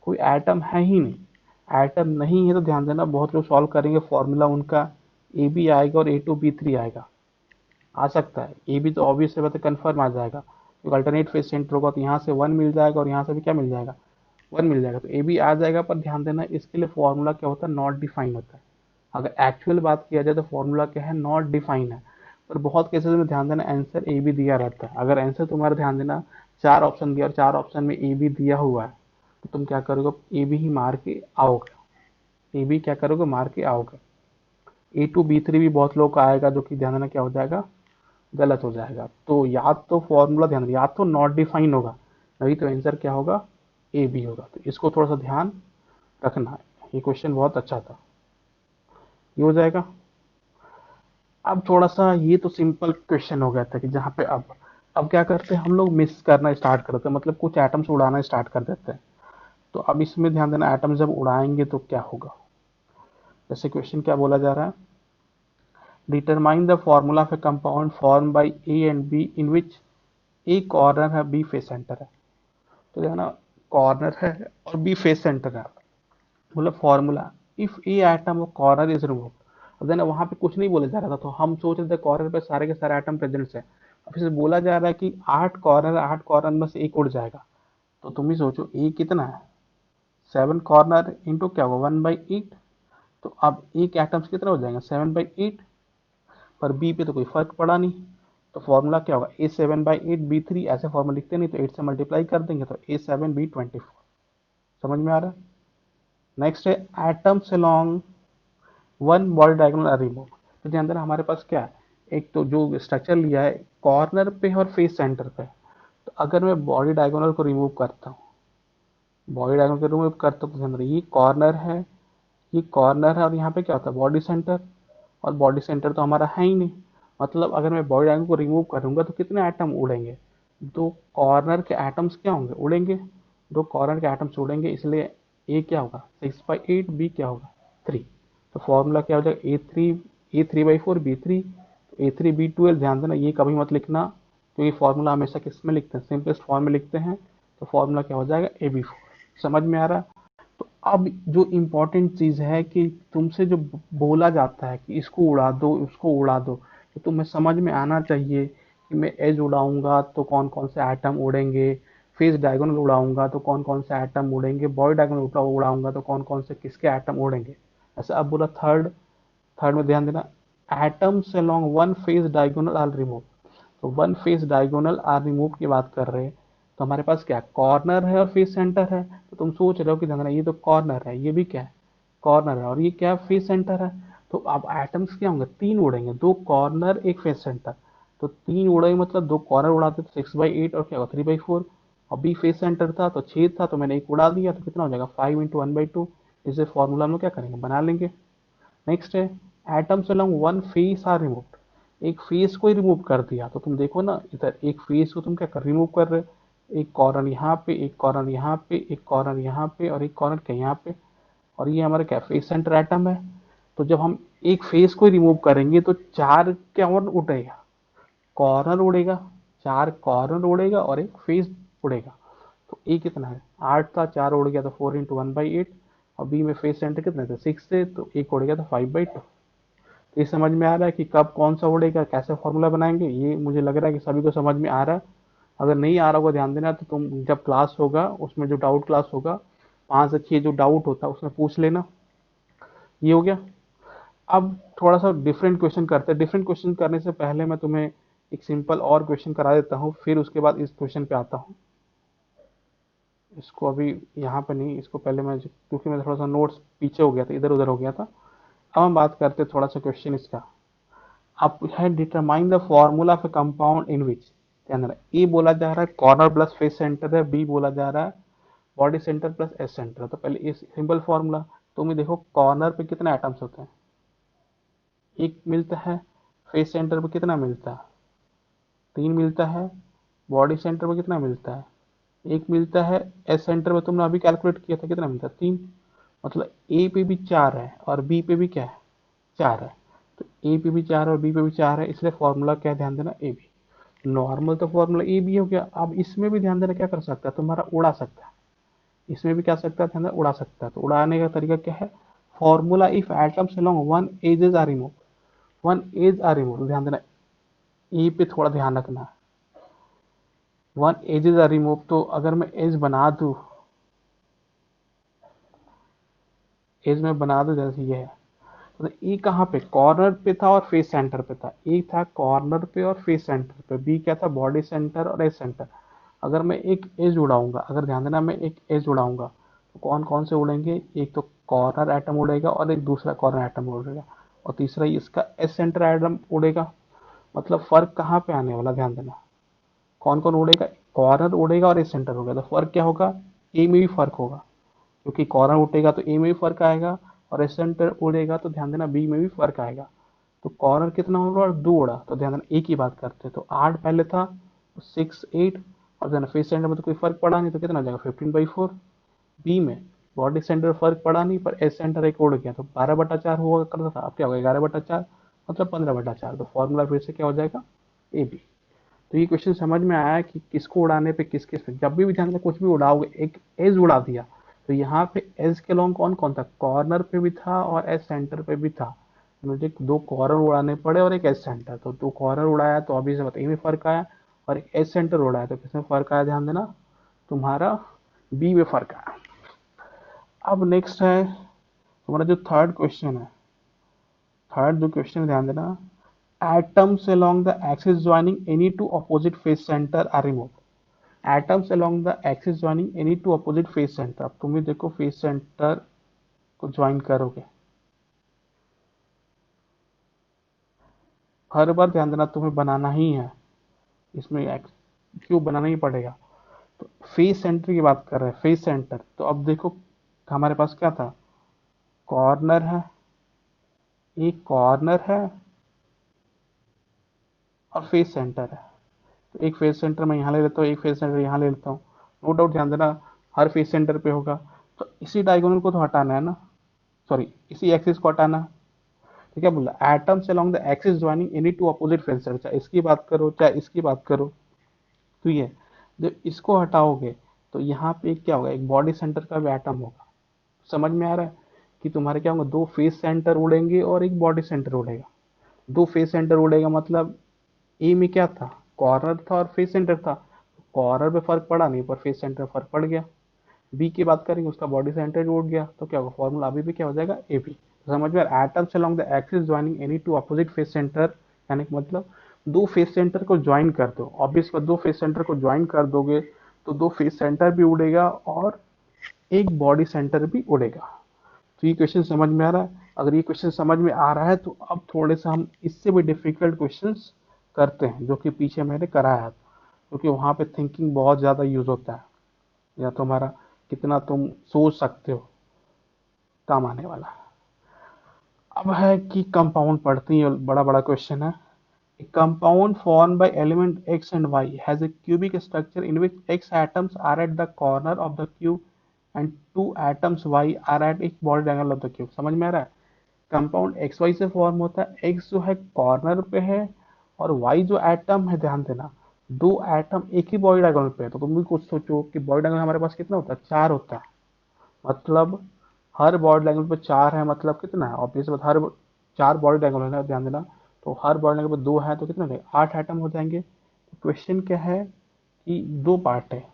कोई एटम है ही नहीं। एटम नहीं है तो ध्यान देना, बहुत लोग सॉल्व करेंगे फॉर्मूला उनका ए बी आएगा और A2B3 आएगा, आ सकता है ए बी, तो ऑब्वियस है, बात है, कन्फर्म आ जाएगा, क्योंकि अल्टरनेट फेस सेंटर होगा तो यहाँ से 1 मिल जाएगा और यहाँ से भी क्या मिल जाएगा, 1 मिल जाएगा, तो ए बी आ जाएगा। पर ध्यान देना, इसके लिए फॉर्मूला क्या होता है, नॉट डिफाइन होता है। अगर एक्चुअल बात किया जाए तो फॉर्मूला क्या है, नॉट डिफाइन है। पर बहुत केसेस में ध्यान देना, आंसर ए बी दिया रहता है। अगर आंसर तुम्हारा, ध्यान देना, 4 ऑप्शन दिया और 4 ऑप्शन में ए बी दिया हुआ है, तो तुम क्या करोगे, ए बी ही मार के आओगे, ए बी क्या करोगे, मार के आओगे। A2B3 भी बहुत लोग का आएगा, जो कि ध्यान देना क्या हो जाएगा, गलत हो जाएगा। तो या तो फॉर्मूला, ध्यान देना, या तो नॉट डिफाइन होगा, नहीं तो आंसर क्या होगा, ए बी होगा। तो इसको थोड़ा सा ध्यान रखना है, ये क्वेश्चन बहुत अच्छा था, ये हो जाएगा। अब थोड़ा सा, ये तो सिंपल क्वेश्चन हो गया था कि जहाँ पे अब क्या करते हैं हम लोग, मिस करना स्टार्ट करते हैं, मतलब कुछ एटम्स उड़ाना स्टार्ट कर देते हैं। तो अब इसमें ध्यान देना, एटम्स जब उड़ाएंगे तो क्या होगा। जैसे क्वेश्चन क्या बोला जा रहा है, determine the formula of a compound form by A and be in which A corner है, बी फेस सेंटर है। तो ध्यान, कॉर्नर है और बी फेस सेंटर है, मतलब formula, if A atom of corner is remove. अब देना, वहां पे कुछ नहीं बोला जा रहा था, तो हम सोच रहे थे कॉर्नर पे सारे के सारे एटम प्रेजेंट है। अब इसे बोला जा रहा है कि 8 कॉर्नर, 8 कॉर्नर में से एक उड़ जाएगा। तो तुम ही सोचो, ए कितना है, 7 कॉर्नर इंटू क्या होगा, 1/8। तो अब एक एटम्स कितना हो जाएगा, 7/8। पर बी पे तो कोई फर्क पड़ा नहीं, तो फॉर्मूला क्या होगा, A7/8 B3, ऐसे फॉर्मूला लिखते नहीं, तो 8 से मल्टीप्लाई कर देंगे, तो A7B24। समझ में आ रहा है। नेक्स्ट है, atoms along one body diagonal are remove. तो ध्यान देना, हमारे पास क्या है, एक तो जो स्ट्रक्चर लिया है कॉर्नर पे और फेस सेंटर पे। तो अगर मैं बॉडी डायगोनल को रिमूव करता हूँ, बॉडी डायगोनल को रिमूव करता हूँ, तो ध्यान देना, ये कॉर्नर है, ये कॉर्नर है, और यहाँ पे क्या होता है, बॉडी सेंटर। और बॉडी सेंटर तो हमारा है ही नहीं, मतलब अगर मैं बॉडी डायगोनल को रिमूव करूंगा तो कितने एटम उड़ेंगे, 2 कॉर्नर के एटम्स क्या होंगे, उड़ेंगे, 2 कॉर्नर के एटम्स उड़ेंगे, इसलिए ए क्या होगा, 6/8, बी क्या होगा, 3। तो फॉर्मूला क्या हो जाएगा, A3/4 B3, A3B12। ध्यान देना, ये कभी मत लिखना, क्योंकि फॉर्मूला हमेशा किस में लिखते हैं, सिंपलेस्ट फॉर्म में लिखते हैं। तो फॉर्मूला क्या हो जाएगा, AB4। समझ में आ रहा है। तो अब जो इम्पोर्टेंट चीज है कि तुमसे जो बोला जाता है कि इसको उड़ा दो, उसको उड़ा दो, तो तुम्हें समझ में आना चाहिए कि मैं एज उड़ाऊंगा तो कौन कौन से एटम उड़ेंगे, फेस डायगोनल उड़ाऊंगा तो कौन कौन से एटम उड़ेंगे, बॉडी डायगोनल उड़ाऊंगा तो कौन कौन से किसके एटम उड़ेंगे। ऐसा अब बोला थर्ड, थर्ड में ध्यान देना, atoms along one face diagonal are remove. तो one face diagonal are remove की बात कर रहे हैं, तो हमारे पास क्या, कॉर्नर है और फेस सेंटर है। तो तुम सोच रहे हो कि ध्यान, ये तो कॉर्नर है, ये भी क्या है, कॉर्नर है, और ये क्या, फेस सेंटर है। तो अब एटम्स क्या होंगे, 3 उड़ेंगे, 2 कॉर्नर, एक फेस सेंटर। तो 3 उड़े मतलब 2 कॉर्नर उड़ाते तो 6/8, और क्या होगा, 3/4। और बी फेस सेंटर था तो 6 था, तो मैंने एक उड़ा दिया, तो कितना हो जाएगा, 5 × 1/2। इसे फॉर्मूला हम लोग क्या करेंगे, बना लेंगे। नेक्स्ट है, atoms along one face are remove. एक फेस को ही रिमूव कर दिया, तो तुम देखो ना, इधर एक फेस को तुम क्या कर, रिमूव कर रहे हो, एक कॉर्नर यहाँ पे, एक कॉर्नर यहाँ पे, एक कॉर्नर यहाँ पे, और एक कॉर्नर क्या यहाँ पे। और ये हमारा क्या, फेस सेंटर एटम है। तो जब हम एक फेस को रिमूव करेंगे तो 4 क्या और उड़ेगा, कॉर्नर उड़ेगा, 4 कॉर्नर उड़ेगा और एक फेस उड़ेगा। तो ए कितना है, 8 था, 4 उड़ गया तो 4 × 1/8। और बी में फेस सेंटर कितने थे, 6 थे, तो एक उड़ गया तो 5/2। तो ये समझ में आ रहा है कि कब कौन सा उड़ेगा, कैसे फॉर्मूला बनाएंगे, ये मुझे लग रहा है कि सभी को समझ में आ रहा है। अगर नहीं आ रहा होगा, ध्यान देना, तो तुम जब क्लास होगा उसमें, जो डाउट क्लास होगा, 5 से 6 जो डाउट होता है उसमें पूछ लेना। ये हो गया। अब थोड़ा सा डिफरेंट क्वेश्चन करते हैं। डिफरेंट क्वेश्चन करने से पहले मैं तुम्हें एक सिंपल और क्वेश्चन करा देता हूँ, फिर उसके बाद इस क्वेश्चन पे आता हूँ। इसको अभी यहाँ पे नहीं, इसको पहले मैं, क्योंकि मैं थोड़ा सा नोट्स पीछे हो गया था, इधर उधर हो गया था। अब हम बात करते हैं थोड़ा सा क्वेश्चन इसका। अब है determine the formula of a compound in which, ध्यान रहा ए बोला जा रहा है कॉर्नर प्लस फेस सेंटर है, बी बोला जा रहा है body centre plus S centre है। तो पहले इस सिंपल फॉर्मूला, तुम ही देखो कॉर्नर पे कितने एटम्स होते हैं, एक मिलता है। फेस सेंटर पे कितना मिलता है, तीन मिलता है। बॉडी सेंटर पे कितना मिलता है, एक मिलता है। एस सेंटर पे तुमने अभी कैलकुलेट किया था कितना मिलता है, तीन। मतलब ए पे भी चार है और बी पे भी क्या है, चार है। तो ए पे भी चार है और बी पे भी चार है, इसलिए फॉर्मूला क्या है, ध्यान देना ए बी। नॉर्मल तो फॉर्मूला ए बी हो गया। अब इसमें भी ध्यान देना क्या कर सकता है तुम्हारा, उड़ा सकता है। इसमें भी क्या सकता है, ध्यान देना उड़ा सकता है। तो उड़ाने का तरीका क्या है, formula if atoms along one edges are remove, one edge are remove. ध्यान देना ए पे थोड़ा ध्यान रखना, वन एजेस आर रिमूव। तो अगर मैं एज बना दूं, एज में बना दूं जैसे ये है, तो ए कहाँ पे, कॉर्नर पे था और फेस सेंटर पे था। ए था कॉर्नर पे और फेस सेंटर पे, बी क्या था, बॉडी सेंटर और एज सेंटर। अगर मैं एक एज उड़ाऊंगा, अगर ध्यान देना मैं एक एज उड़ाऊंगा, तो कौन कौन से उड़ेंगे, एक तो कॉर्नर एटम उड़ेगा और एक दूसरा कॉर्नर एटम उड़ेगा और तीसरा इसका एज सेंटर एटम उड़ेगा। मतलब फर्क कहाँ पे आने वाला, ध्यान देना कौन कौन उड़ेगा, कॉर्नर उड़ेगा और एज सेंटर होगा। तो फर्क क्या होगा, ए में भी फर्क होगा, क्योंकि कॉर्नर उठेगा तो ए में भी फर्क आएगा और एस सेंटर उड़ेगा तो ध्यान देना बी में भी फर्क आएगा। तो कॉर्नर कितना होगा और दो उड़ा, तो ध्यान देना ए की बात करते हैं। तो 8 पहले था, 6 8, और ध्यान फेस सेंटर में तो कोई फर्क पड़ा नहीं, तो कितना हो जाएगा 15/4। बी में बॉडी सेंटर फर्क पड़ा नहीं पर एस सेंटर एक उड़ गया, तो 12/4 हुआ करता था, अब क्या होगा 11/4, मतलब 15/4। तो फॉर्मूला फिर से क्या हो जाएगा, ए बी। तो ये क्वेश्चन समझ में आया कि किसको उड़ाने पे किस किस पे, जब भी ध्यान से कुछ भी उड़ाओगे, एक एज उड़ा दिया तो यहाँ पे एज के लॉन्ग कौन कौन था, कॉर्नर पे भी था और एज सेंटर पे भी था। मुझे दो कॉर्नर उड़ाने पड़े और एक एज सेंटर, तो दो कॉर्नर उड़ाया तो अभी से बताइए में फर्क आया, और एक एज सेंटर उड़ाया तो किसमें फर्क आया, ध्यान देना तुम्हारा बी में फर्क आया। अब नेक्स्ट है तुम्हारा जो थर्ड क्वेश्चन है, थर्ड जो क्वेश्चन ध्यान देना, atoms along the axis joining any two opposite face center are removed, atoms along the axis joining any two opposite face center। अब तुम भी देखो फेस सेंटर को ज्वाइन करोगे, हर बार ध्यान देना तुम्हें बनाना ही है, इसमें क्यों बनाना ही पड़ेगा। तो फेस सेंटर की बात कर रहे हैं, फेस सेंटर। तो अब देखो हमारे पास क्या था, कॉर्नर है, एक कॉर्नर है और फेस सेंटर है। तो एक फेस सेंटर मैं यहाँ ले लेता हूँ, एक फेस सेंटर यहाँ ले लेता हूँ। नो डाउट ध्यान देना हर फेस सेंटर पे होगा, तो इसी डायगोनल को तो हटाना है ना, सॉरी इसी एक्सिस को हटाना। तो क्या बोला, atoms along the axis joining any two opposite face centre, चाहे इसकी बात करो चाहे इसकी बात करो। तो ये जब इसको हटाओगे तो यहाँ पे क्या होगा, एक बॉडी सेंटर का भी एटम होगा। समझ में आ रहा है कि तुम्हारे क्या होगा, दो फेस सेंटर उड़ेंगे और एक बॉडी सेंटर उड़ेगा। दो फेस सेंटर उड़ेगा मतलब ए में क्या था, कॉर्नर था और फेस सेंटर था। कॉर्नर पे फर्क पड़ा नहीं पर फेस सेंटर फर्क पड़ गया। बी की बात करेंगे उसका बॉडी सेंटर उड़ गया, तो क्या होगा फॉर्मूला अभी भी क्या हो जाएगा, ए बी। समझ में, atoms along the axis joining any two opposite face centre, यानी कि मतलब दो फेस सेंटर को ज्वाइन कर दो। ऑब्वियस बात, दो फेस सेंटर को ज्वाइन कर दोगे तो दो फेस सेंटर भी उड़ेगा और एक बॉडी सेंटर भी उड़ेगा। तो ये क्वेश्चन समझ में आ रहा है। अगर ये क्वेश्चन समझ में आ रहा है तो अब थोड़े से हम इससे भी डिफिकल्ट क्वेश्चंस करते हैं, जो कि पीछे मैंने कराया था, क्योंकि वहाँ पे थिंकिंग बहुत ज़्यादा यूज होता है, या तुम्हारा कितना तुम सोच सकते हो, काम आने वाला है। अब है कि कंपाउंड पढ़ते हैं, बड़ा बड़ा क्वेश्चन है। A compound formed by element X and Y has a cubic structure in which X atoms are at the corner of the cube and two atoms Y are at each body angle of the cube। समझ में आ रहा है, कंपाउंड एक्स वाई से फॉर्म होता है, एक्स जो है कॉर्नर पे है और वाई जो एटम है, ध्यान देना दो एटम एक ही बॉडी डायगोनल पे है। तो तुम भी कुछ सोचो कि बॉडी डायगोनल हमारे पास कितना होता है, चार होता है। मतलब हर बॉडी डायगोनल पे चार है, मतलब कितना है, ऑब्वियस बात हर चार बॉडी डायगोनल है, ध्यान देना। तो हर बॉडी डायगोनल पे दो है तो कितना हो, आठ एटम हो जाएंगे। तो क्वेश्चन क्या है कि दो पार्ट है,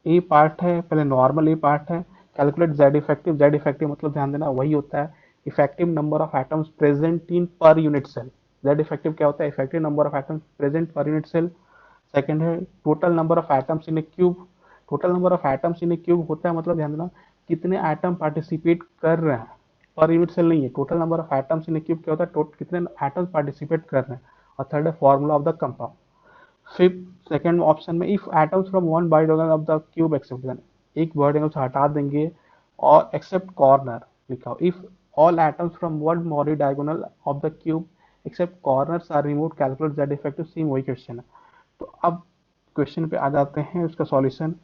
ए पार्ट है, पहले नॉर्मल ए पार्ट है, calculate Z effective. Z effective मतलब ध्यान देना वही होता है effective number of atoms present in per unit cell. Z effective क्या होता है, effective number of atoms present per unit cell. Second है total number of atoms in a cube. Total number of atoms in a cube होता है, मतलब ध्यान देना कितने एटम पार्टिसिपेट कर रहे हैं, पर यूनिट सेल नहीं है। Total number of atoms in a cube क्या होता है, कितने एटम्स पार्टिसिपेट कर रहे हैं। और थर्ड है formula of the compound. Fifth second option में if atoms from one body diagonal of the cube except, एक बॉडी डायगोनल से हटा देंगे और एक्सेप्ट कॉर्नर लिखा हो। If all atoms from one body diagonal of the cube except corners are remove calculate Z effective, same वही क्वेश्चन है। तो अब क्वेश्चन पे आ जाते हैं, उसका सॉल्यूशन।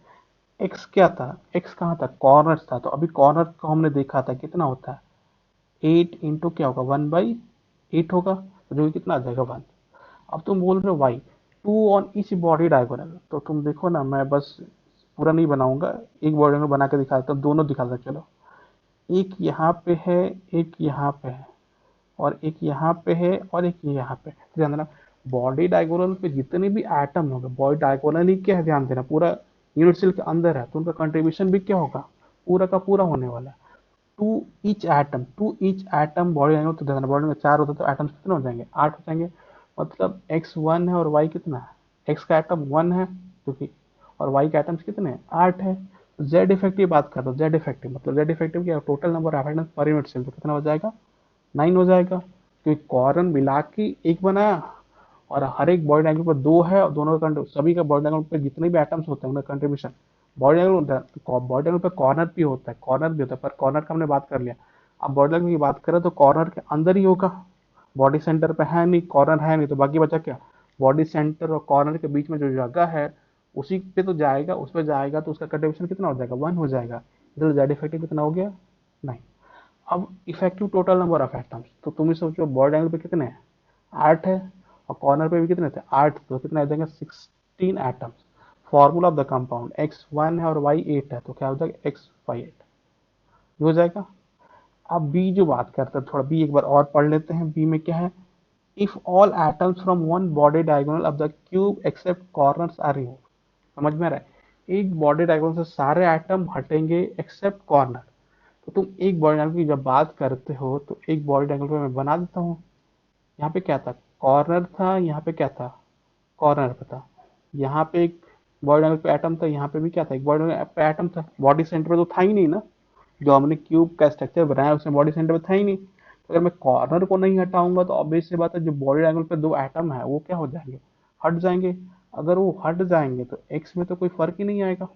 एक्स क्या था, एक्स कहाँ था, कॉर्नर था। तो अभी कॉर्नर को हमने देखा था कितना होता है, 8 इंटू क्या होगा, 1/8 होगा, तो जो कि कितना आ जाएगा 1। अब तुम बोल रहे हो Y, 2 on each body diagonal, तो तुम देखो ना, मैं बस पूरा नहीं बनाऊंगा, एक बॉडी डायगोनल बना के दिखा देता हूँ, दोनों दिखा देता, चलो। एक यहाँ पे है, एक यहाँ पे है, और एक यहाँ पे है, और एक यहाँ पे है। ध्यान देना बॉडी डायगोनल पे जितने भी एटम होंगे, बॉडी डायगोनल ही क्या है, ध्यान देना पूरा यूनिट सेल के अंदर है, तो उनका कंट्रीब्यूशन भी क्या होगा, पूरा का पूरा होने वाला है। Two each atom body diagonal, तो ध्यान बॉडी में 4 होते तो एटम्स कितने हो जाएंगे, 8 हो जाएंगे। मतलब एक्स 1 है और वाई कितना है, एक्स का एटम 1 है क्योंकि, और वाई के एटम्स कितने हैं, 8 है। जेड इफेक्टिव बात कर रहा हूँ, जेड इफेक्टिव मतलब जेड इफेक्टिव क्या, total number of atoms per unit cell, तो कितना हो जाएगा, 9 हो जाएगा, क्योंकि कॉर्नर मिला के एक बनाया, और हर एक बॉडी डायग्राम पर 2 है, और दोनों का सभी का बॉडी डायग्राम पे जितने भी एटम्स होते हैं उनका कंट्रीब्यूशन, बॉडी डायग्राम पे कॉर्नर भी होता है, कॉर्नर भी होता है, पर कॉर्नर का हमने बात कर लिया। अब बॉडी डायग्राम की बात करें तो कॉर्नर के अंदर ही होगा, बॉडी सेंटर पे है नहीं, कॉर्नर है नहीं, तो बाकी बचा क्या, बॉडी सेंटर और कॉर्नर के बीच में जो जगह है उसी पे तो जाएगा, उस पर जाएगा, तो उसका कंट्रीब्यूशन कितना हो जाएगा, 1 हो जाएगा। इधर जेड इफेक्टिव कितना हो गया, नहीं। अब effective total number of atoms, तो तुम ही सोचो बॉडी एंगल पे कितने हैं, 8 है, और कॉर्नर पे भी कितने थे, 8, तो कितना आ जाएगा, 16 atoms. Formula of the compound, x 1 है और वाई 8 है, तो क्या हो जाएगा, एक्स वाई 8 हो जाएगा। अब बी जो बात करते हैं, थोड़ा बी एक बार और पढ़ लेते हैं। बी में क्या है, if all atoms from one body diagonal of the cube except corners are remove, समझ में आ रहा है, एक बॉडी डायगोनल से सारे एटम हटेंगे एक्सेप्ट कॉर्नर। तो तुम एक बॉडी डायगोनल की जब बात करते हो तो एक बॉडी डायगोनल पे मैं बना देता हूँ, यहाँ पे क्या था, कॉर्नर था, यहाँ पे क्या था, कॉर्नर पे था। यहाँ पे एक बॉडी डायगोनल पे एटम था, यहाँ पे भी क्या था, एक बॉडी डायगोनल पे एटम था, बॉडी सेंटर पे तो था ही नहीं ना, जो हमने क्यूब का स्ट्रक्चर बनाया उसमें बॉडी सेंटर पे था ही नहीं। तो अगर मैं कॉर्नर को नहीं हटाऊंगा तो ऑब्वियस सी बात है, जो बॉडी डायगोनल पे 2 एटम है वो क्या हो जाएंगे, हट जाएंगे। अगर वो हट जाएंगे तो एक्स में तो कोई फर्क ही नहीं आएगा,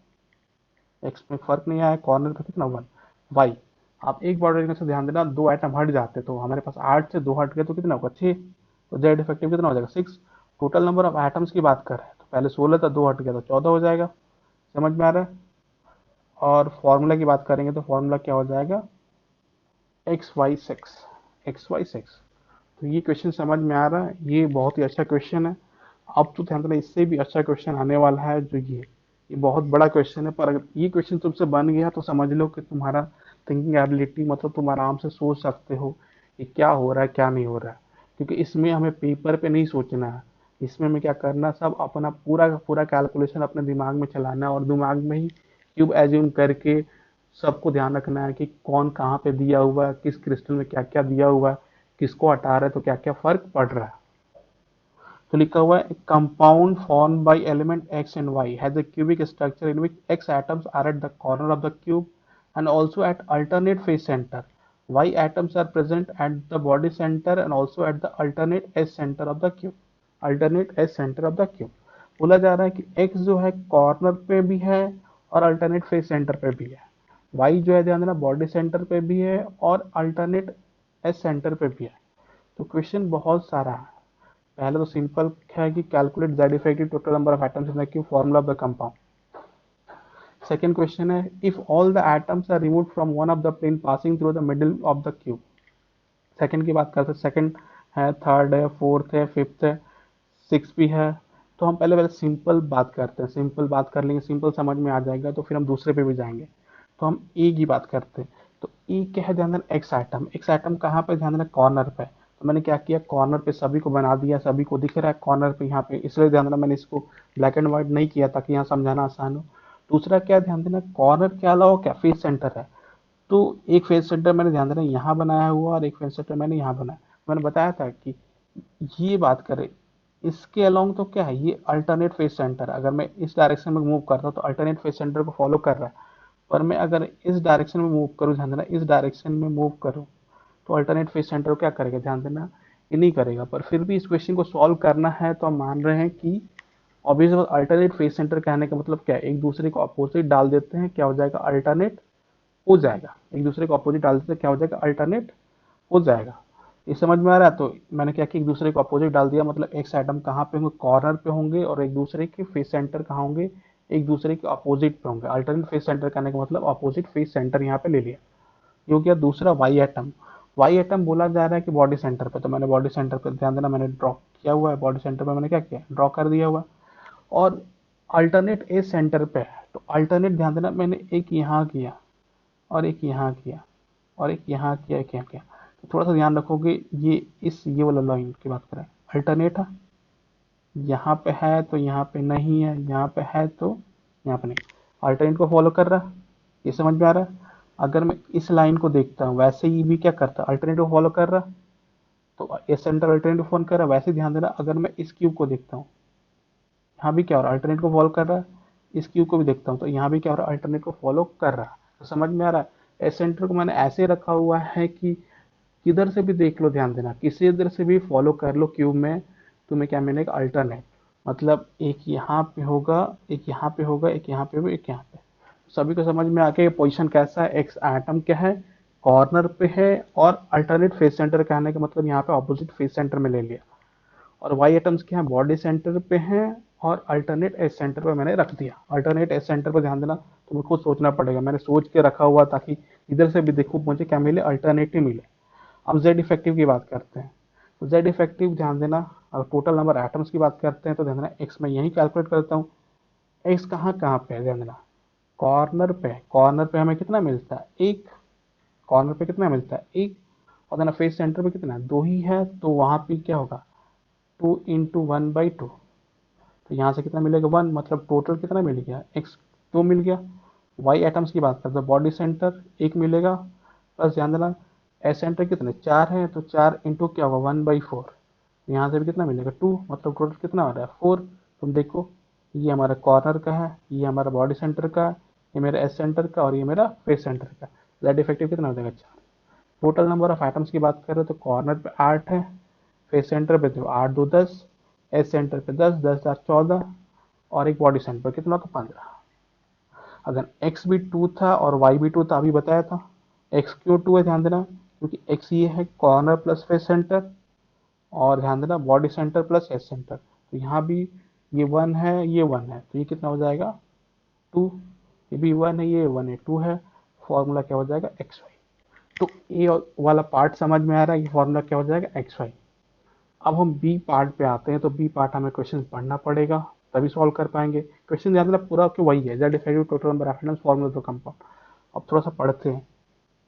एक्स में फर्क नहीं आया, कॉर्नर पे कितना 1, वाई। आप एक बॉडी डायगोनल से ध्यान देना, 2 आइटम हट जाते तो हमारे पास 8 से 2 हट गए तो कितना होगा, 6, तो जेड इफेक्टिव कितना हो जाएगा, 6। टोटल नंबर ऑफ एटम्स की बात कर रहे हैं तो पहले 16 था, 2 हट गया तो 14 हो जाएगा, समझ में आ रहा है। और फॉर्मूला की बात करेंगे तो फॉर्मूला क्या हो जाएगा, XY6, XY6। तो ये क्वेश्चन समझ में आ रहा है, ये बहुत ही अच्छा क्वेश्चन है। अब तो ध्यान देना इससे भी अच्छा क्वेश्चन आने वाला है, जो ये बहुत बड़ा क्वेश्चन है, पर अगर ये क्वेश्चन तुमसे बन गया तो समझ लो कि तुम्हारा थिंकिंग एबिलिटी, मतलब तुम आराम से सोच सकते हो कि क्या हो रहा है क्या नहीं हो रहा है, क्योंकि इसमें हमें पेपर पे नहीं सोचना है, इसमें हमें क्या करना, सब अपना पूरा का पूरा कैलकुलेशन अपने दिमाग में चलाना है, और दिमाग में ही क्यूब एज्यूम करके सबको ध्यान रखना है कि कौन कहाँ पे दिया हुआ है, किस क्रिस्टल में क्या क्या दिया हुआ है, किसको हटा रहा है, तो क्या क्या फर्क पड़ रहा है। तो लिखा हुआ है compound form by element X and Y has a cubic structure in which X atoms are at the corner of the cube and also at alternate face center. Y atoms are present at the body center and also at the alternate S center of the cube. Alternate S center of the cube. बोला जा रहा है कि X जो है कॉर्नर पे भी है और अल्टरनेट फेस सेंटर पे भी है। Y जो है ध्यान देना बॉडी सेंटर पे भी है और अल्टरनेट S सेंटर पे भी है। तो क्वेश्चन बहुत सारा है। पहले तो सिंपल है कि calculate Z effective total number of atoms in the cube, formula of the compound. Second question है if all the atoms are remove from one of the plane passing through the middle of the cube. Second की बात करते हैं, सेकेंड है, थर्ड है, फोर्थ है, फिफ्थ है, सिक्स भी है। तो हम पहले पहले सिंपल बात करते हैं, सिंपल बात कर लेंगे, सिंपल समझ में आ जाएगा तो फिर हम दूसरे पे भी जाएंगे। तो हम ए की बात करते हैं। तो ए क्या है, ध्यान देना एक्स एटम, एक्स एटम कहाँ पे, ध्यान देना कॉर्नर पे। तो मैंने क्या किया, कॉर्नर पे सभी को बना दिया, सभी को दिख रहा है कॉर्नर पे यहाँ पे, इसलिए ध्यान देना मैंने इसको ब्लैक एंड व्हाइट नहीं किया ताकि यहाँ समझाना आसान हो। दूसरा क्या ध्यान देना, कॉर्नर के अलावा क्या फेस सेंटर है, तो एक फेस सेंटर मैंने ध्यान देना यहाँ बनाया हुआ और एक फेस सेंटर मैंने यहाँ बनाया। मैंने बताया था कि ये बात करें, इसके अलोंग तो क्या है, ये अल्टरनेट फेस सेंटर, अगर मैं इस डायरेक्शन में मूव करता हूँ तो अल्टरनेट फेस सेंटर को फॉलो कर रहा है। पर मैं अगर इस डायरेक्शन में मूव करूँ, ध्यान देना, इस डायरेक्शन में मूव करूँ तो अल्टरनेट फेस सेंटर को क्या करेगा, ध्यान देना, ये नहीं करेगा। पर फिर भी इस क्वेश्चन को सॉल्व करना है तो हम मान रहे हैं कि ऑब्वियस अल्टरनेट फेस सेंटर कहने का मतलब क्या है, एक दूसरे को अपोजिट डाल देते हैं, क्या हो जाएगा, अल्टरनेट हो जाएगा। एक दूसरे को अपोजिट डाल देते हैं, क्या हो जाएगा, अल्टरनेट हो जाएगा। ये समझ में आ रहा है? तो मैंने क्या कि एक दूसरे को अपोजिट डाल दिया, मतलब एक्स एटम कहाँ पे होंगे, कॉर्नर पे होंगे, और एक दूसरे के फेस सेंटर कहाँ होंगे, एक दूसरे के अपोजिट पे होंगे। अल्टरनेट फेस सेंटर करने का मतलब अपोजिट फेस सेंटर यहाँ पे ले लिया। ये हो गया दूसरा वाई एटम। वाई एटम बोला जा रहा है कि बॉडी सेंटर पे, तो मैंने बॉडी सेंटर पे ध्यान देना, मैंने ड्रॉ किया हुआ है, बॉडी सेंटर पे मैंने क्या किया, ड्रॉ कर दिया हुआ। और अल्टरनेट ए सेंटर पे है, तो अल्टरनेट ध्यान देना, मैंने एक यहाँ किया और एक यहाँ किया और एक यहाँ किया, एक यहाँ किया। तो थोड़ा सा ध्यान रखोगे, ये वाला लाइन की बात करें, अल्टरनेट है, यहाँ पे है तो यहाँ पे नहीं है, यहाँ पे है तो यहाँ पे नहीं, अल्टरनेट को फॉलो कर रहा है। ये समझ में आ रहा है? अगर मैं इस लाइन को देखता हूँ, वैसे ही भी क्या करता है, अल्टरनेट को फॉलो कर रहा है, तो ये सेंटर अल्टरनेट को फॉलो कर रहा है। वैसे ध्यान देना, अगर मैं इस क्यूब को देखता हूँ, यहाँ भी क्या हो रहा है, अल्टरनेट को फॉलो कर रहा है। इस क्यू को भी देखता हूँ तो यहाँ भी क्या हो रहा है, अल्टरनेट को फॉलो कर रहा है। तो समझ में आ रहा है? एस सेंटर को मैंने ऐसे रखा हुआ है कि किधर से भी देख लो, ध्यान देना, किसी इधर से भी फॉलो कर लो क्यूब में, तुम्हें क्या मिलेगा, अल्टरनेट। मतलब एक यहाँ पे होगा, एक यहाँ पे होगा, एक यहाँ पे होगा, एक यहाँ पे। सभी को समझ में आ गया पोजीशन कैसा है, एक्स एटम क्या है, कॉर्नर पे है, और अल्टरनेट फेस सेंटर कहने का मतलब यहाँ पे ऑपोजिट फेस सेंटर में ले लिया। और वाई एटम्स क्या है, बॉडी सेंटर पे हैं, और अल्टरनेट एस सेंटर पे मैंने रख दिया। अल्टरनेट एस सेंटर पे ध्यान देना, तुम्हें खुद सोचना पड़ेगा, मैंने सोच के रखा हुआ ताकि इधर से भी देखो मुझे क्या मिले, अल्टरनेटिव मिले। अब जेड इफेक्टिव की बात करते हैं। तो जेड इफेक्टिव ध्यान देना, अगर टोटल नंबर एटम्स की बात करते हैं तो ध्यान देना, एक्स में यही कैलकुलेट करता हूँ। एक्स कहाँ कहाँ पे है, ध्यान देना, कॉर्नर पे। कॉर्नर पे हमें कितना मिलता है, एक। कॉर्नर पे कितना मिलता है, एक। और देना फेस सेंटर पे कितना है, दो ही है, तो वहां पे क्या होगा, 2 × 1/2। तो यहाँ से कितना मिलेगा, 1, मतलब टोटल कितना मिल गया, एक्स 2 मिल गया। वाई एटम्स की बात करते हैं, बॉडी सेंटर 1 मिलेगा, प्लस ध्यान देना एस सेंटर कितने 4 है, तो 4 इंटू क्या होगा, 1/4। यहाँ से भी कितना मिलेगा, 2, मतलब टोटल कितना हो रहा है, 4। तुम देखो, ये हमारा कॉर्नर का है, ये हमारा बॉडी सेंटर का, ये मेरा एस सेंटर का, और ये मेरा फेस सेंटर का। जेड इफेक्टिव कितना हो जाएगा, 4। टोटल नंबर ऑफ आइटम्स की बात करें तो कॉर्नर पे 8 है, फेस सेंटर पे तो 8 2 10, एस सेंटर पे 10 10 4 14, और एक बॉडी सेंटर कितना तो 15। अगर एक्स भी 2 था और वाई भी 2 था, अभी बताया था। एक्स क्यों 2 है, ध्यान देना, क्योंकि एक्स ये है कॉर्नर प्लस फेस सेंटर, और ध्यान देना body centre plus S centre. तो यहाँ भी ये 1 है, ये 1 है, तो ये कितना हो जाएगा, 2। ये भी 1 है, ये 1 है, 2 है। फॉर्मूला क्या हो जाएगा, एक्स वाई। तो ए वाला पार्ट समझ में आ रहा है, ये फॉर्मूला क्या हो जाएगा, एक्स वाई। अब हम बी पार्ट पे आते हैं, तो बी पार्ट हमें क्वेश्चन पढ़ना पड़ेगा, तभी सॉल्व कर पाएंगे। क्वेश्चन याद मतलब पूरा क्यों वही है, Z effective total number of atoms formula of compound. अब थोड़ा सा पढ़ते हैं।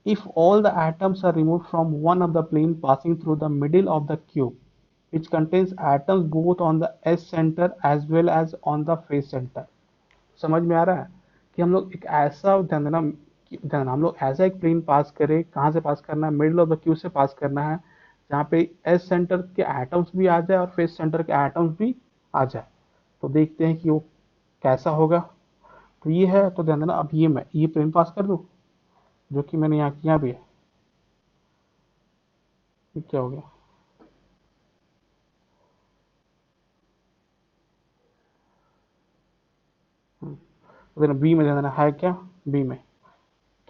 If all the atoms are removed from one of the plane passing through the middle of the cube, which contains atoms both on the S center as well as on the face center। समझ में आ रहा है कि हम लोग एक ऐसा ध्यान देना, हम लोग ऐसा एक प्लेन पास करें, कहाँ से पास करना है, मिडिल ऑफ द क्यूब से पास करना है, जहाँ पे एस सेंटर के एटम्स भी आ जाए और फेस सेंटर के एटम्स भी आ जाए। तो देखते हैं कि वो कैसा होगा। तो ये है, तो ध्यान देना, अब ये मैं ये प्लेन पास कर दूँ, जो कि मैंने यहाँ किया भी है। ये क्या हो गया, तो बी में ध्यान देना है क्या, बी में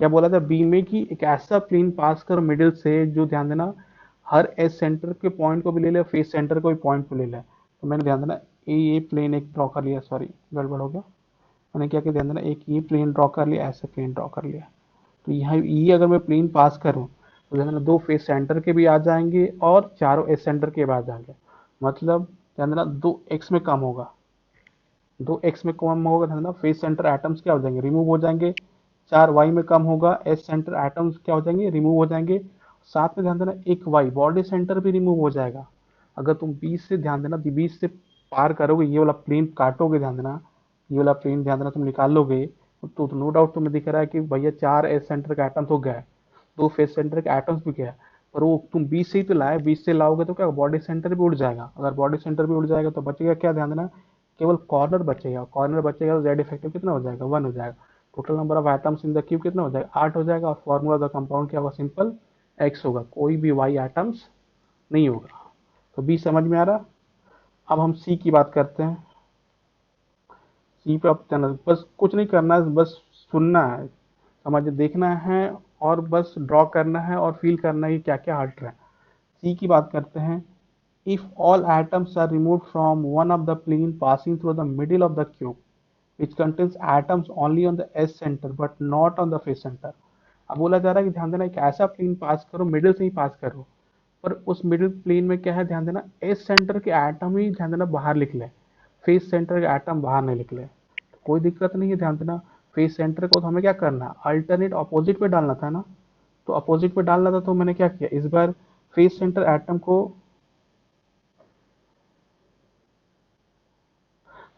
क्या बोला था, बी में कि एक ऐसा प्लेन पास करो मिडिल से, जो ध्यान देना हर एस सेंटर के पॉइंट को भी ले ले, फेस सेंटर को भी पॉइंट को ले ले। तो मैंने ध्यान देना ये प्लेन एक ड्रॉ कर लिया, सॉरी गड़बड़ हो गया। मैंने क्या किया, ध्यान देना एक ये प्लेन ड्रॉ कर लिया, ऐसे प्लेन ड्रॉ कर लिया। तो यहाँ ये अगर मैं प्लेन पास करूँ तो ध्यान देना दो फेस सेंटर के भी आ जाएंगे और चारों एस सेंटर के भी आ जाएंगे। मतलब ध्यान देना 2x में कम होगा, 2x में कम होगा, ध्यान देना फेस सेंटर एटम्स क्या हो जाएंगे, रिमूव हो जाएंगे। 4y में कम होगा, एस सेंटर एटम्स क्या हो जाएंगे, रिमूव हो जाएंगे। साथ में ध्यान देना एक वाई बॉडी सेंटर भी रिमूव हो जाएगा। अगर तुम बीच से ध्यान देना, बीच से पार करोगे, ये वाला प्लेन काटोगे, ध्यान देना ये वाला प्लेन ध्यान देना तुम निकाल लोगे, तो नो डाउट तुम्हें दिख रहा है कि भैया 4 एस सेंटर के एटम्स हो गए, 2 फेस सेंटर के एटम्स भी गया। पर वो तुम 20 से ही तो लाए, 20 से लाओगे तो क्या बॉडी सेंटर भी उड़ जाएगा, अगर बॉडी सेंटर भी उड़ जाएगा तो बचेगा क्या, ध्यान देना, केवल कॉर्नर बचेगा, कॉर्नर बचेगा तो जेड इफेक्टिव कितना हो जाएगा, 1 हो जाएगा। Total number of atoms in the cube कितना हो जाएगा, 8 हो जाएगा, और फॉर्मूला ऑफ द कंपाउंड क्या होगा, सिंपल एक्स होगा, कोई भी वाई एटम्स नहीं होगा। तो बी समझ में आ रहा। अब हम सी की बात करते हैं। सी पे आप बस कुछ नहीं करना है, बस सुनना है, समझ देखना है, और बस ड्रॉ करना है और फील करना है कि क्या क्या हट रहा है। सी की बात करते हैं। If all atoms are remove from one of the plane passing through the middle of the cube which contains atoms only on the edge centre but not on the face centre. अब बोला जा रहा है कि ध्यान देना एक ऐसा प्लेन पास करो, मिडिल से ही पास करो, पर उस मिडिल प्लेन में क्या है, ध्यान देना एस सेंटर के एटम ही ध्यान देना बाहर निकले, फेस सेंटर के एटम बाहर नहीं निकले, तो कोई दिक्कत नहीं है। ध्यान देना फेस सेंटर को तो हमें क्या करना है, अल्टरनेट अपोजिट पे डालना था ना, तो अपोजिट पे डालना था, तो मैंने क्या किया, इस बार फेस सेंटर एटम को,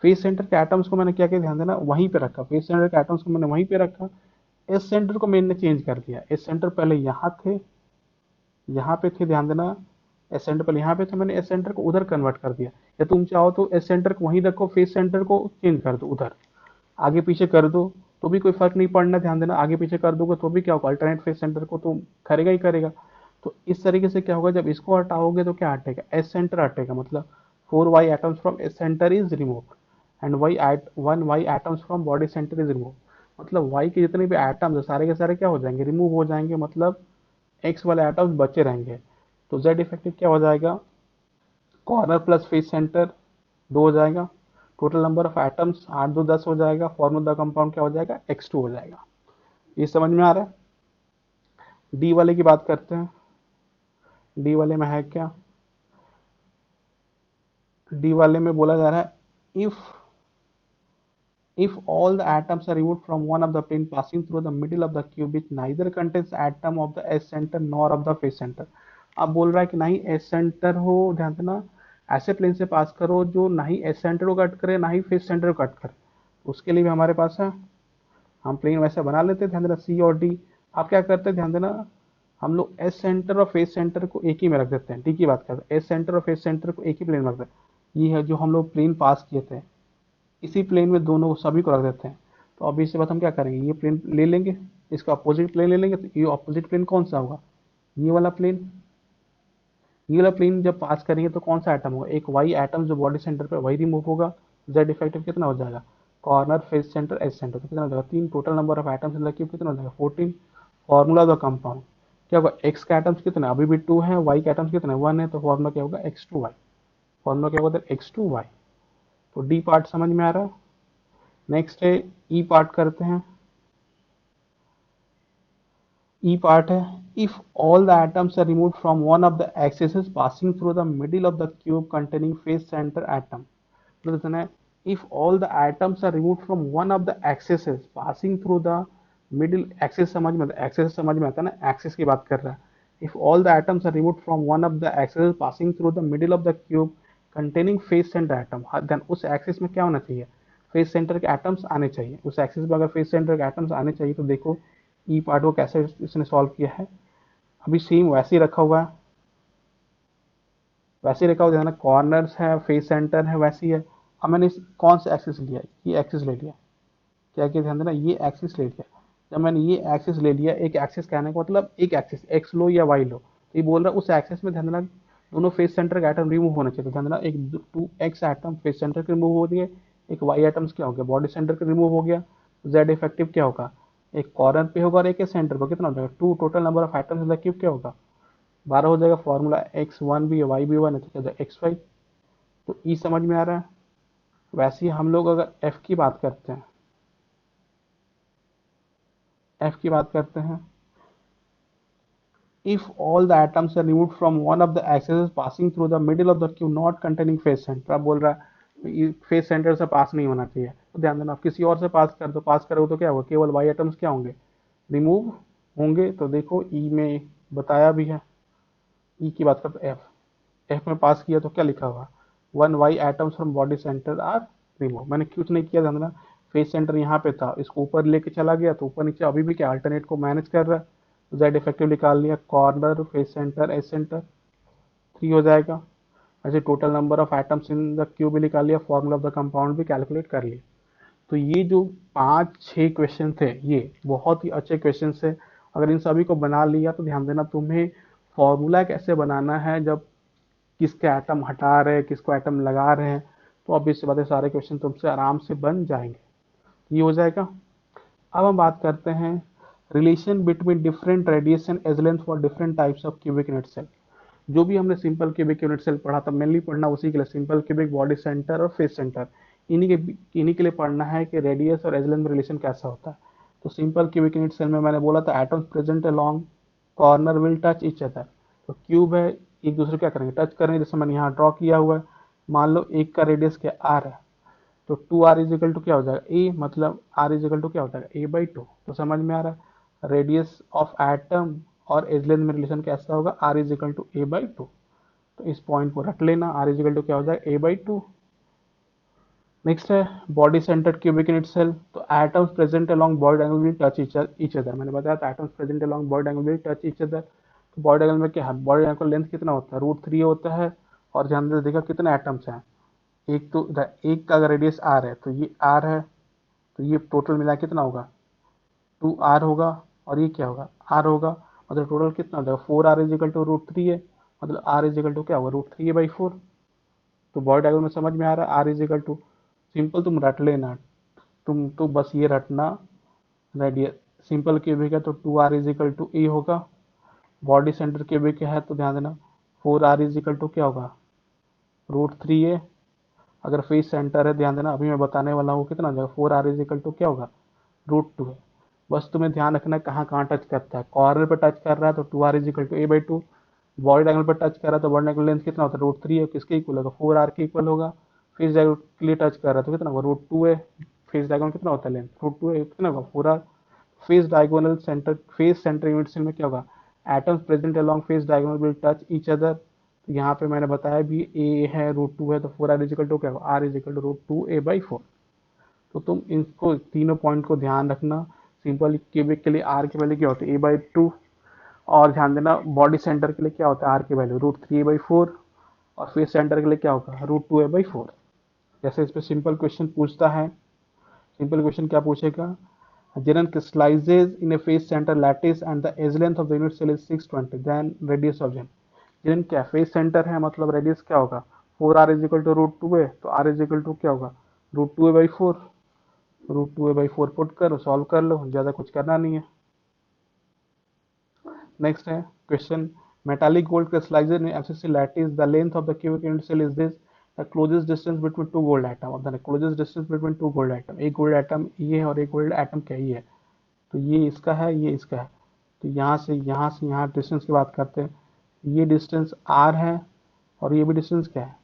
फेस सेंटर के एटम्स को मैंने क्या किया, ध्यान देना वहीं पे रखा, फेस सेंटर के एटम्स को मैंने वहीं पे रखा। एस सेंटर को मैंने चेंज कर दिया, एस सेंटर पहले यहाँ थे, यहाँ पे थे, ध्यान देना एस सेंटर पहले यहाँ पे थे, मैंने एस सेंटर को उधर कन्वर्ट कर दिया। या तुम चाहो तो एस सेंटर को वहीं रखो, फेस सेंटर को चेंज कर दो उधर, आगे पीछे कर दो तो भी कोई फर्क नहीं पड़ना। ध्यान देना आगे पीछे कर दोगे तो भी क्या होगा, अल्टरनेट फेस सेंटर को तो करेगा ही करेगा। तो इस तरीके से क्या होगा, जब इसको हटाओगे तो क्या हटेगा, एस सेंटर हटेगा, मतलब 4y atoms from S centre is remove and y atoms from body centre is remove, मतलब y के जितने भी एटम्स है सारे के सारे क्या हो जाएंगे, रिमूव हो जाएंगे, मतलब x वाले एटम्स बचे रहेंगे। तो z इफेक्टिव क्या हो जाएगा, कॉर्नर प्लस फेस सेंटर 2 हो जाएगा, टोटल नंबर ऑफ एटम्स 8 2 10 हो जाएगा, फॉर्मूला कंपाउंड क्या हो जाएगा, x2 हो जाएगा। ये समझ में आ रहा है। डी वाले की बात करते हैं। डी वाले में है क्या, डी वाले में बोला जा रहा है if all the atoms are removed from one of the plane passing through the middle of the cube which neither contains atom of the s center nor of the face center। अब बोल रहा है कि ना ही एस सेंटर हो, ध्यान देना ऐसे प्लेन से पास करो जो ना ही एस सेंटर को कट करे ना ही फेस सेंटर को कट करे, उसके लिए भी हमारे पास है, हम प्लेन वैसे बना लेते हैं। ध्यान देना सी और डी। आप क्या करते हैं, ध्यान देना हम लोग एस सेंटर और फेस सेंटर को एक ही में रख देते हैं, डी की बात करते हैं, एस सेंटर और फेस सेंटर को एक ही प्लेन में रख देते हैं। ये है जो हम लोग प्लेन पास किए थे, इसी प्लेन में दोनों सभी को रख देते हैं। तो अभी इसके बाद हम क्या करेंगे, ये प्लेन ले लेंगे, इसका अपोजिट प्लेन ले लेंगे, तो ये अपोजिट प्लेन कौन सा होगा, ये वाला प्लेन। ये वाला प्लेन जब पास करेंगे तो कौन सा एटम होगा, एक वाई एटम जो बॉडी सेंटर पे वही रिमूव होगा। जेड इफेक्टिव कितना हो जाएगा, corner face centre S centre, तो कितना हो जाएगा 3, total number of atoms in the cube कितना हो जाएगा 14। फॉर्मूला ऑफ द कंपाउंड क्या होगा, एक्स के एटम्स कितने अभी भी 2 है, वाई के एटम्स कितने 1 है, तो फॉर्मूला क्या होगा x2y, फॉर्मूला क्या होगा x2y। तो डी पार्ट समझ में आ रहा है। नेक्स्ट है ई पार्ट करते हैं। ई पार्ट है if all the atoms are removed from one of the axes passing through the middle of the cube containing face centre atom. तो है if all the atoms are removed from one of the axes passing through the middle, axes समझ में, एक्सेस समझ में आता है ना, एक्सेस की बात कर रहा है। If all the atoms are removed from one of the axes passing through the middle of the cube containing face centre atom, then उस एक्सेस में क्या होना चाहिए, फेस सेंटर के एटम्स आने चाहिए। उस एक्सिस में अगर फेस सेंटर के एटम्स आने चाहिए तो देखो ई पार्ट को कैसे इसने सॉल्व किया है। अभी सेम वैसे ही रखा हुआ है, वैसे ही रखा हुआ है, कॉर्नर्स है फेस सेंटर है वैसे ही है। अब मैंने कौन सा एक्सिस लिया, ये एक्सिस ले लिया, क्या किया ध्यान देना, ये एक्सिस ले लिया। जब मैंने ये एक्सिस ले लिया, एक एक्सिस कहने का मतलब एक एक्सिस एक्स लो या वाई लो, तो ये बोल रहा है उस एक्सिस में ध्यान देना दोनों फेस सेंटर के एटम रिमूव होने चाहिए। तो ध्यान देना एक 2x एटम फेस सेंटर के रिमूव हो गए, एक y एटम्स क्या हो गया बॉडी सेंटर के रिमूव हो गया। z इफेक्टिव क्या होगा, एक कॉर्नर पे होगा और एक सेंटर पर, कितना हो जाएगा 2, total number of atoms in the cube क्या होगा 12 हो जाएगा। फॉर्मूला x1 भी है y भी 1 है तो क्या होगा xy। तो ई समझ में आ रहा है। वैसे ही हम लोग अगर f की बात करते हैं, f की बात करते हैं, if all the atoms are removed from one of the axes passing through the middle of the cube not containing face center। अब बोल रहा है फेस सेंटर से पास नहीं होना चाहिए, तो ध्यान देना आप किसी और से पास कर दो, पास करोगे तो क्या होगा, केवल वाई एटम्स क्या होंगे रिमूव होंगे। तो देखो ई में बताया भी है, ई की बात करते एफ, एफ में पास किया तो क्या लिखा हुआ 1y atoms from body centre are remove. मैंने कुछ नहीं किया, ध्यान देना फेस सेंटर यहाँ पे था, इसको ऊपर लेके चला गया तो ऊपर नीचे अभी भी क्या अल्टरनेट को मैनेज कर रहा है, जेड इफेक्टिव निकाल लिया, corner, face centre, edge centre, 3 हो जाएगा। ऐसे total number of atoms in the cube भी निकाल लिया, फॉर्मूला ऑफ द कंपाउंड भी कैलकुलेट कर लिया। तो ये जो 5-6 क्वेश्चन थे ये बहुत ही अच्छे क्वेश्चन थे। अगर इन सभी को बना लिया तो ध्यान देना तुम्हें फॉर्मूला कैसे बनाना है, जब किसके एटम हटा रहे हैं, किसको एटम लगा रहे हैं, तो ऑब्वियस सी बात है सारे क्वेश्चन तुमसे आराम से बन जाएंगे। ये हो जाएगा। अब हम बात करते हैं relation between different radiation edge length for different types of cubic unit cell. जो भी हमने सिंपल क्यूबिक यूनिट सेल पढ़ा था, मेनली पढ़ना उसी के लिए, सिंपल क्यूबिक, बॉडी सेंटर और फेस सेंटर, इन्हीं के लिए पढ़ना है कि रेडियस और एज लेंथ में रिलेशन कैसा होता है। तो सिंपल क्यूबिक यूनिट सेल में मैंने बोला था atoms present along corner will touch each other. तो क्यूब है, एक दूसरे क्या करेंगे, टच करेंगे। जैसे मैंने यहाँ ड्रॉ किया हुआ है, मान लो एक का रेडियस क्या आर है, तो 2r इज इक्वल टू क्या हो जाएगा ए, मतलब r इज इक्वल टू क्या हो जाएगा a/2। तो समझ में आ रहा है रेडियस ऑफ एटम और एज लेंथ में रिलेशन कैसा होगा, r is equal to a/2। तो इस पॉइंट को रख लेना, r इज इक्वल टू क्या हो जाएगा a/2। नेक्स्ट है body centred cubic unit cell. तो atoms present along body diagonal will touch each other. मैंने बताया था atoms present along body diagonal will touch each other. तो बॉडी डायगोनल में क्या है, बॉडी डायगोनल का लेंथ कितना होता है, √3 होता है। और ध्यान से देखा कितने एटम्स हैं, एक तो एक का अगर रेडियस आर है तो ये आर है, तो ये टोटल मिला कितना होगा, 2r होगा। और ये क्या होगा, r होगा। मतलब टोटल कितना हो जाएगा, 4r इज इक्वल टू √3 है। मतलब r इज इक्वल टू क्या होगा, √3a/4। तो बॉडी डायग्राम में समझ में आ रहा है, r is equal to, simple तुम रट लेना, तुम तो बस ये रटना, रेडियस सिंपल क्यूबिक है तो 2r इज इक्वल टू ए होगा। बॉडी सेंटर क्यूबिक है तो ध्यान देना 4r इज इक्वल टू क्या होगा, √3a। अगर फेस सेंटर है ध्यान देना, अभी मैं बताने वाला हूँ कितना हो जाएगा, 4r इज इक्वल टू क्या होगा, √2 है। बस तुम्हें ध्यान रखना है कहाँ कहाँ टच करता है। कॉर्नर पर टच कर रहा है तो 2r is equal to a/2। Body diagonal पर टच कर रहा है तो बॉडी डायगोनल लेंथ कितना होता है, √3 है, किसके इक्वल होगा, 4r के इक्वल होगा। फेस डायगोनल के लिए टच कर रहा है तो कितना होगा, √2 है। फेस डायगोनल कितना होता है, लेंथ √2 है, कितना होगा, 4r। Face diagonal centre, face centre unit cell में क्या होगा, atoms present along face diagonal will touch each other. तो यहाँ पे मैंने बताया भी a है, √2 है, तो 4r इज इक्वल टू क्या होगा, r is equal to √2a/4। तो तुम इनको तीनों पॉइंट को ध्यान रखना। सिंपल क्यूबिक के लिए आर की वैल्यू क्या होती है, a/2। और ध्यान देना बॉडी सेंटर के लिए क्या होता है, आर की वैल्यू √3a/4। और फेस सेंटर के लिए क्या होगा, √2a/4। जैसे इस पर सिंपल क्वेश्चन पूछता है, सिंपल क्वेश्चन क्या पूछेगा, Geron crystallizes in a face center lattice and the edge length of the unit cell is 620, then radius of Geron। Geron क्या फेस सेंटर है, मतलब रेडियस क्या होगा, 4r is equal to √2a। तो r इज इक्वल टू क्या होगा, √2a/4। √2a/4 पुट करो, सॉल्व कर लो, ज़्यादा कुछ करना नहीं है। नेक्स्ट है question, metallic gold crystallization in FCC lattice, the length of the cubic unit cell is this, the closest distance between two gold atom, और the closest distance between two gold atom, एक गोल्ड एटम ये है और एक गोल्ड एटम क्या ही है। तो ये इसका है, ये इसका है। तो यहाँ से यहाँ डिस्टेंस की बात करते हैं, ये डिस्टेंस r है और ये भी डिस्टेंस क्या है,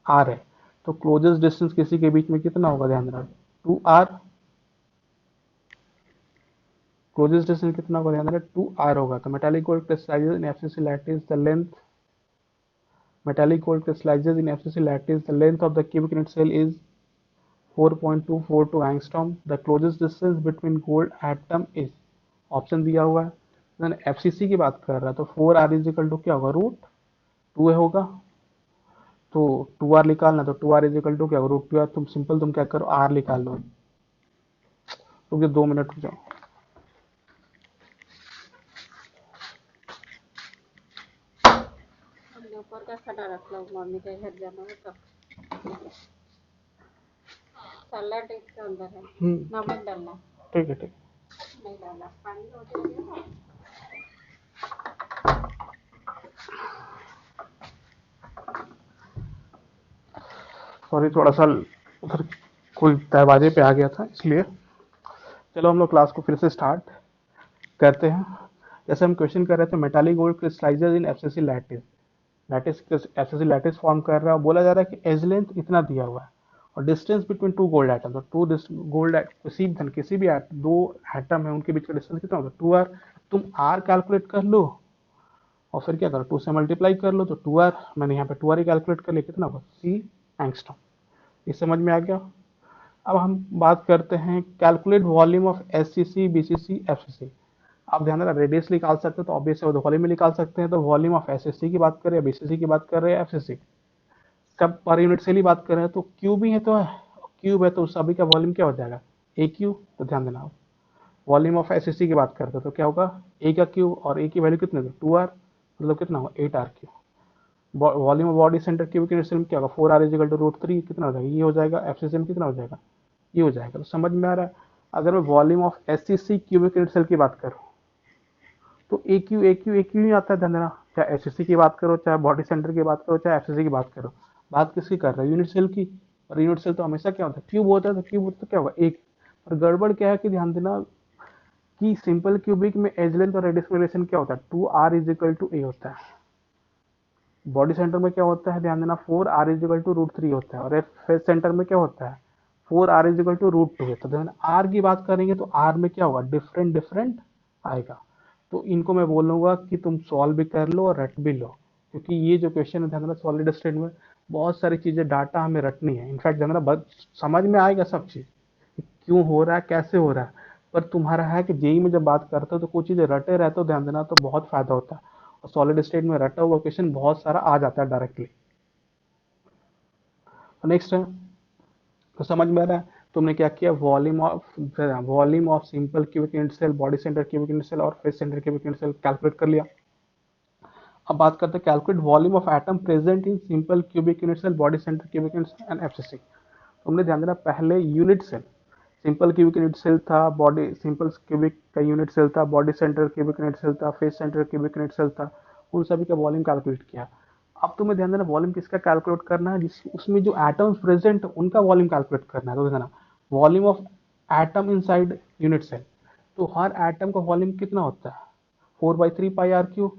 r है। तो क्लोजेस्ट डिस्टेंस किसी के बीच में कितना होगा, ध्यान देना, 2r। क्लोजेस्ट डिस्टेंस कितना होगा, ध्यान देना 2r होगा। तो metallic gold crystallises in FCC lattice, the length, metallic gold crystallizes in FCC lattice, the length of the cubic unit cell is 4.242 angstrom, the closest distance between gold atom is, option दिया हुआ है। एफसीसी की बात कर रहा है तो 4r इज इक्वल टू क्या होगा, √2 होगा। तो 2r निकालना, तो 2r इज इक्वल टू क्या होगा, √2। तुम सिंपल तुम क्या करो, r निकाल लो। रुक 2 मिनट रुक जाओ। ऊपर का खड़ा रख लो, मम्मी के घर जाना है तो सलाद इसके अंदर है, नमक डालना। ठीक है, ठीक। नहीं डालना, पानी हो जाएगा ना। सॉरी, थोड़ा सा उधर कोई दरवाजे पे आ गया था इसलिए। चलो हम लोग क्लास को फिर से स्टार्ट करते हैं। जैसे हम क्वेश्चन कर रहे थे, metallic gold crystallizes in FCC lattice, lattice FCC lattice form कर रहा है। बोला जा रहा है कि एज लेंथ इतना दिया हुआ है और distance between two gold atom, तो टू गोल्ड किसी भी दो एटम है उनके बीच का डिस्टेंस कितना होगा, 2r। तुम r कैलकुलेट कर लो और फिर क्या करो, 2 से मल्टीप्लाई कर लो, तो 2r, मैंने यहाँ पे 2r ही कैलकुलेट कर लिया, कितना होगा, c एंगस्ट्रॉम। ये समझ में आ गया। अब हम बात करते हैं calculate volume of SCC BCC FCC. आप ध्यान देना, रेडियस निकाल सकते हो तो ऑब्वियस है वॉल्यूम में निकाल सकते हैं। तो वॉल्यूम ऑफ एसएससी की बात करें, बीसीसी की बात कर रहे हैं, एफसीसी कब पर यूनिट सेल ही बात कर रहे हैं, तो क्यूब ही है, तो क्यूब है तो सभी का वॉल्यूम क्या हो जाएगा, ए क्यू। तो ध्यान देना, वॉल्यूम ऑफ एसएससी की बात करते हैं तो क्या होगा, ए का क्यू, और ए की वैल्यू कितने होगी, 2r, मतलब कितना होगा 8r cube. Volume of body centre cubic unit cell में क्या होगा, 4r इजिकल टू रूट 3, कितना हो जाएगा, ये हो जाएगा। एफसीसी में कितना हो जाएगा, ये हो जाएगा। तो समझ में आ रहा है। अगर मैं volume of SCC cubic unit cell की बात करूँ तो ए क्यू ही आता है, ध्यान देना। चाहे एससीसी की बात करो, चाहे बॉडी सेंटर की बात करो, चाहे एफसीसी की बात करो, बात किसकी कर रहे हो, यूनिट सेल की। और यूनिट सेल तो हमेशा क्या होता है, क्यूब होता है, तो क्यूब होता है तो क्या होगा एक। और गड़बड़ क्या है कि ध्यान देना कि सिंपल क्यूबिक में एज लेंथ और रेडियस रिलेशन क्या होता है, 2r इजिकल टू ए होता है। बॉडी सेंटर में क्या होता है, ध्यान देना 4r इजिकल टू रूट 3 होता है। और फेस सेंटर में क्या होता है, 4r इजिकल टू रूट 2 है। तो ध्यान आर की बात करेंगे तो आर में क्या होगा, डिफरेंट डिफरेंट आएगा। तो इनको मैं बोलूंगा कि तुम सॉल्व भी कर लो और रट भी लो, क्योंकि ये जो क्वेश्चन है ध्यान देना सॉलिड स्टेट में बहुत सारी चीजें डाटा हमें रटनी है। इनफैक्ट ध्यान देना समझ में आएगा सब चीज क्यों हो रहा है, कैसे हो रहा है। पर तुम्हारा है कि जेई में जब बात करते हो तो कुछ चीजें रटे रहते हो, ध्यान देना, तो बहुत फायदा होता है। और सॉलिड स्टेट में रटा हुआ क्वेश्चन बहुत सारा आ जाता है डायरेक्टली। नेक्स्ट है, तो समझ में आ रहा है तुमने क्या किया, volume of simple cubic unit cell, body centre cubic unit cell और face centre cubic unit cell calculate कर लिया। अब बात करते हैं calculate volume of atom present in simple cubic unit cell, body centre cubic unit cell and FCC. तुमने ध्यान देना पहले unit cell, simple cubic unit cell था, बॉडी सिंपल क्यूबिक का यूनिट सेल था, body centre cubic unit cell था, face centre cubic unit cell था, उन सभी का वॉल्यूम कैलकुलेट किया। अब तुम्हें ध्यान देना वॉल्यूम किसका कैलकुलेट करना है, जिस उसमें जो एटम्स प्रेजेंट उनका वॉल्यूम कैलकुलेट करना है। तो देना volume of atom inside unit cell, तो हर एटम का वॉल्यूम कितना होता है, 4/3 πr क्यू।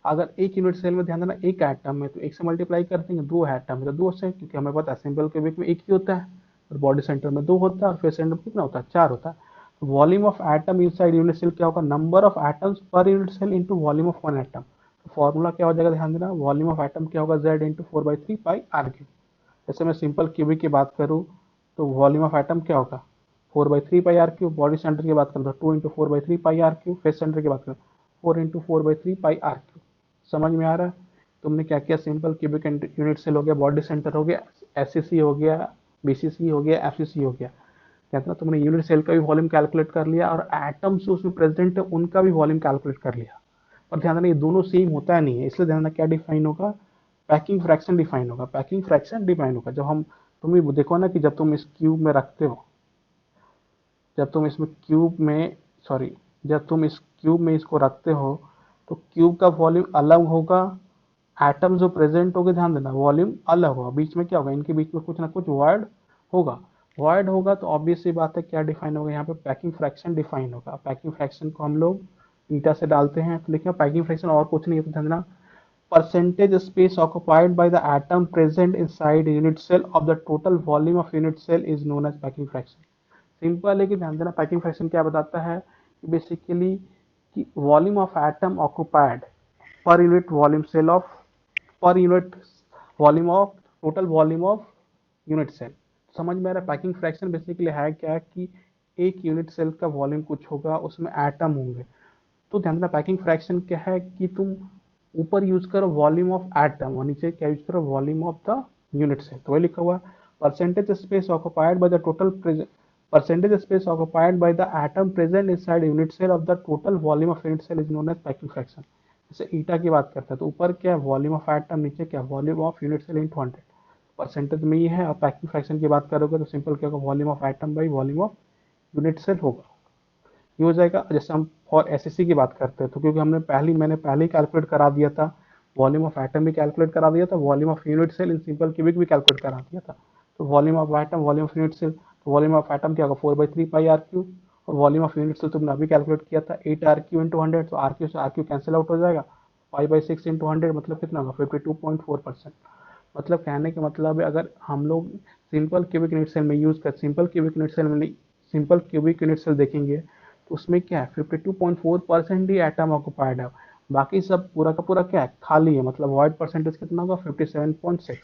अगर एक यूनिट सेल में ध्यान देना एक एटम है तो एक से मल्टीप्लाई कर देंगे, दो एटम है तो दो से, क्योंकि हमें पता है सिंपल क्यूबिक में एक ही होता है, और बॉडी सेंटर में दो होता है, और फेस सेंटर में कितना होता है, 4 होता है। Volume of atom inside unit cell क्या होगा, number of atoms per unit cell into volume of one atom. तो फॉर्मूला क्या हो जाएगा, ध्यान देना वॉल्यूम ऑफ एटम क्या होगा, जेड इंटू 4/3 πr क्यू। जैसे मैं सिंपल क्यूबिक की बात करूँ तो वॉल्यूम ऑफ एटम क्या होगा, 4/3 πr क्यू। बॉडी सेंटर की बात करूँ तो 2 into 4/3 πr Q. Face centre की बात करूँ 4 इंटू 4/3 πr क्यू। समझ में आ रहा है। तुमने क्या किया, सिंपल क्यूबिक यूनिट सेल हो गया, बॉडी सेंटर हो गया, एससीसी हो गया, बीसीसी हो गया, एफसीसी हो गया। कहते ना तुमने यूनिट सेल का भी वॉल्यूम कैलकुलेट कर लिया, और एटम्स उसमें प्रेजेंट है उनका भी वॉल्यूम कैलकुलेट कर लिया। पर ध्यान देना ये दोनों सेम होता नहीं है, इसलिए ध्यान देना क्या डिफाइन होगा, पैकिंग फ्रैक्शन डिफाइन होगा। पैकिंग फ्रैक्शन डिफाइन होगा जब हम, तुम भी देखो ना कि जब तुम इस क्यूब में रखते हो, जब तुम इसमें क्यूब में, सॉरी, जब तुम इस क्यूब में इसको रखते हो तो क्यूब का वॉल्यूम अलग होगा, एटम जो प्रेजेंट होगा ध्यान देना वॉल्यूम अलग होगा। बीच में क्या होगा, इनके बीच में कुछ ना कुछ वॉइड होगा। वॉइड होगा तो ऑब्वियस सी बात है क्या डिफाइन होगा, यहाँ पे पैकिंग फ्रैक्शन डिफाइन होगा। पैकिंग फ्रैक्शन को हम लोग ईटा से डालते हैं, तो लिखिए पैकिंग फ्रैक्शन और कुछ नहीं है, तो ध्यान देना percentage space occupied by the atom present inside unit cell of the total volume of unit cell is known as packing fraction। Simple है कि ध्यान देना पैकिंग फ्रैक्शन क्या बताता है कि बेसिकली कि volume of atom occupied per unit volume cell of, per unit volume of, total volume of unit cell. समझ में आ रहा है। पैकिंग फ्रैक्शन बेसिकली है क्या कि एक यूनिट सेल का वॉल्यूम कुछ होगा, उसमें एटम होंगे। तो ध्यान देना पैकिंग फ्रैक्शन क्या है कि तुम ऊपर यूज करो वॉल्यूम ऑफ एटम और नीचे क्या यूज करो, volume of the unit cell. तो वही लिखा हुआ percentage space occupied by the total percentage space occupied by the atom present inside unit cell of the total volume of unit cell is known as packing fraction। जैसे ईटा की बात करते हैं तो ऊपर क्या है वॉल्यूम ऑफ एटम, नीचे क्या volume of unit cell into 100, percentage में ये है। और पैकिंग फ्रैक्शन की बात करोगे तो सिंपल क्या होगा, volume of atom by volume of unit cell होगा, ये हो जाएगा। जैसे हम फॉर एसएससी की बात करते हैं तो क्योंकि मैंने पहले ही कैलकुलेट करा दिया था, वॉल्यूम ऑफ एटम भी कैलकुलेट करा दिया था, volume of unit cell in simple cubic भी कैलकुलेट करा दिया था। तो volume of atom, volume of unit cell, तो वॉल्यूम ऑफ एटम क्या होगा 4/3 πr क्यू, और वॉल्यूम ऑफ यूनिट सेल तुमने अभी कैलकुलेट किया था 8r क्यू इंटू 100। तो आर क्यू से आर क्यू कैंसिल आउट हो जाएगा, 5/6 इंटू 100 मतलब कितना होगा 52.4%। मतलब कहने का मतलब है अगर हम लोग सिंपल क्यूबिक यूनिट सेल में यूज कर, सिंपल क्यूबिक यूनिट सेल में सिंपल क्यूबिक यूनिट सेल देखेंगे तो उसमें क्या है 52.4% ही एटम ऑक्युपाइड है, बाकी सब पूरा का पूरा क्या है खाली है। मतलब वाइड परसेंटेज कितना होगा 57.6।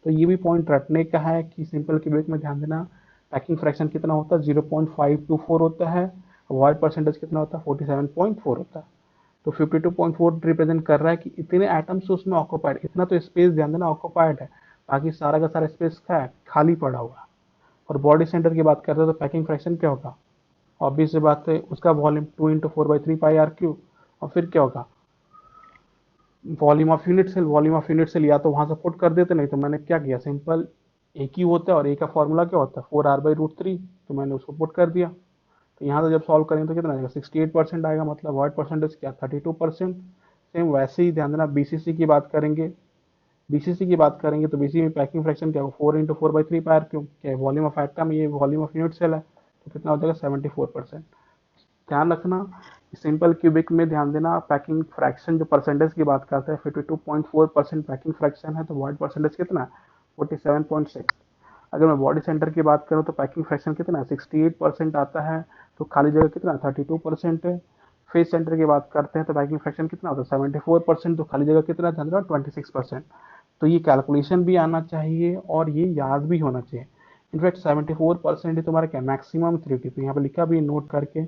तो ये भी पॉइंट रखने का है कि सिंपल क्यूबिक में ध्यान देना पैकिंग फ्रैक्शन कितना होता है 0.524 होता है, वॉइड परसेंटेज कितना होता है 47.4 होता है। तो 52.4 रिप्रेजेंट कर रहा है कि इतने एटम्स उसमें ऑक्यूपाइड, इतना तो स्पेस ध्यान देना ऑक्यूपाइड है, बाकी सारा का सारा स्पेस क्या है, खाली पड़ा हुआ है। और बॉडी सेंटर की बात करते हैं तो पैकिंग फ्रैक्शन क्या होगा, ऑब्वियस सी बात है उसका वॉल्यूम 2 × 4/3 पाई r क्यूब। और फिर क्या होगा, volume of unit cell, volume of unit cell या तो वहां से पुट कर देते, नहीं तो मैंने क्या किया, सिंपल एक ही होता है और ए का फॉर्मूला क्या होता है 4r/√3, तो मैंने उसको पुट कर दिया। तो यहाँ से जब सॉल्व करेंगे तो कितना आएगा 68% आएगा, मतलब वॉइड परसेंटेज क्या 32%। सेम वैसे ही ध्यान देना बीसीसी की बात करेंगे, बीसीसी की बात करेंगे तो बीसी में पैकिंग फ्रैक्शन क्या होगा 4 × 4/3 पाई r क्यूब, क्या है वॉल्यूम ऑफ एटम, ये वॉल्यूम ऑफ यूनिट सेल है, तो कितना हो जाएगा 74%। ध्यान रखना सिंपल क्यूबिक में, ध्यान देना पैकिंग फ्रैक्शन जो परसेंटेज की बात करते हैं 52.4% पैकिंग फ्रैक्शन है, तो वॉइड परसेंटेज कितना है 47.6। अगर मैं बॉडी सेंटर की बात करूँ तो पैकिंग फ्रैक्शन कितना है 68% आता है, तो खाली जगह कितना 32% है। फेस सेंटर की बात करते हैं तो पैकिंग फ्रैक्शन कितना होता है 74%, तो खाली जगह कितना है 26%। तो ये कैलकुलेशन भी आना चाहिए और ये याद भी होना चाहिए। इनफैक्ट 74% ही तुम्हारा क्या मैक्सिमम 3D, तो यहाँ पे लिखा भी नोट करके,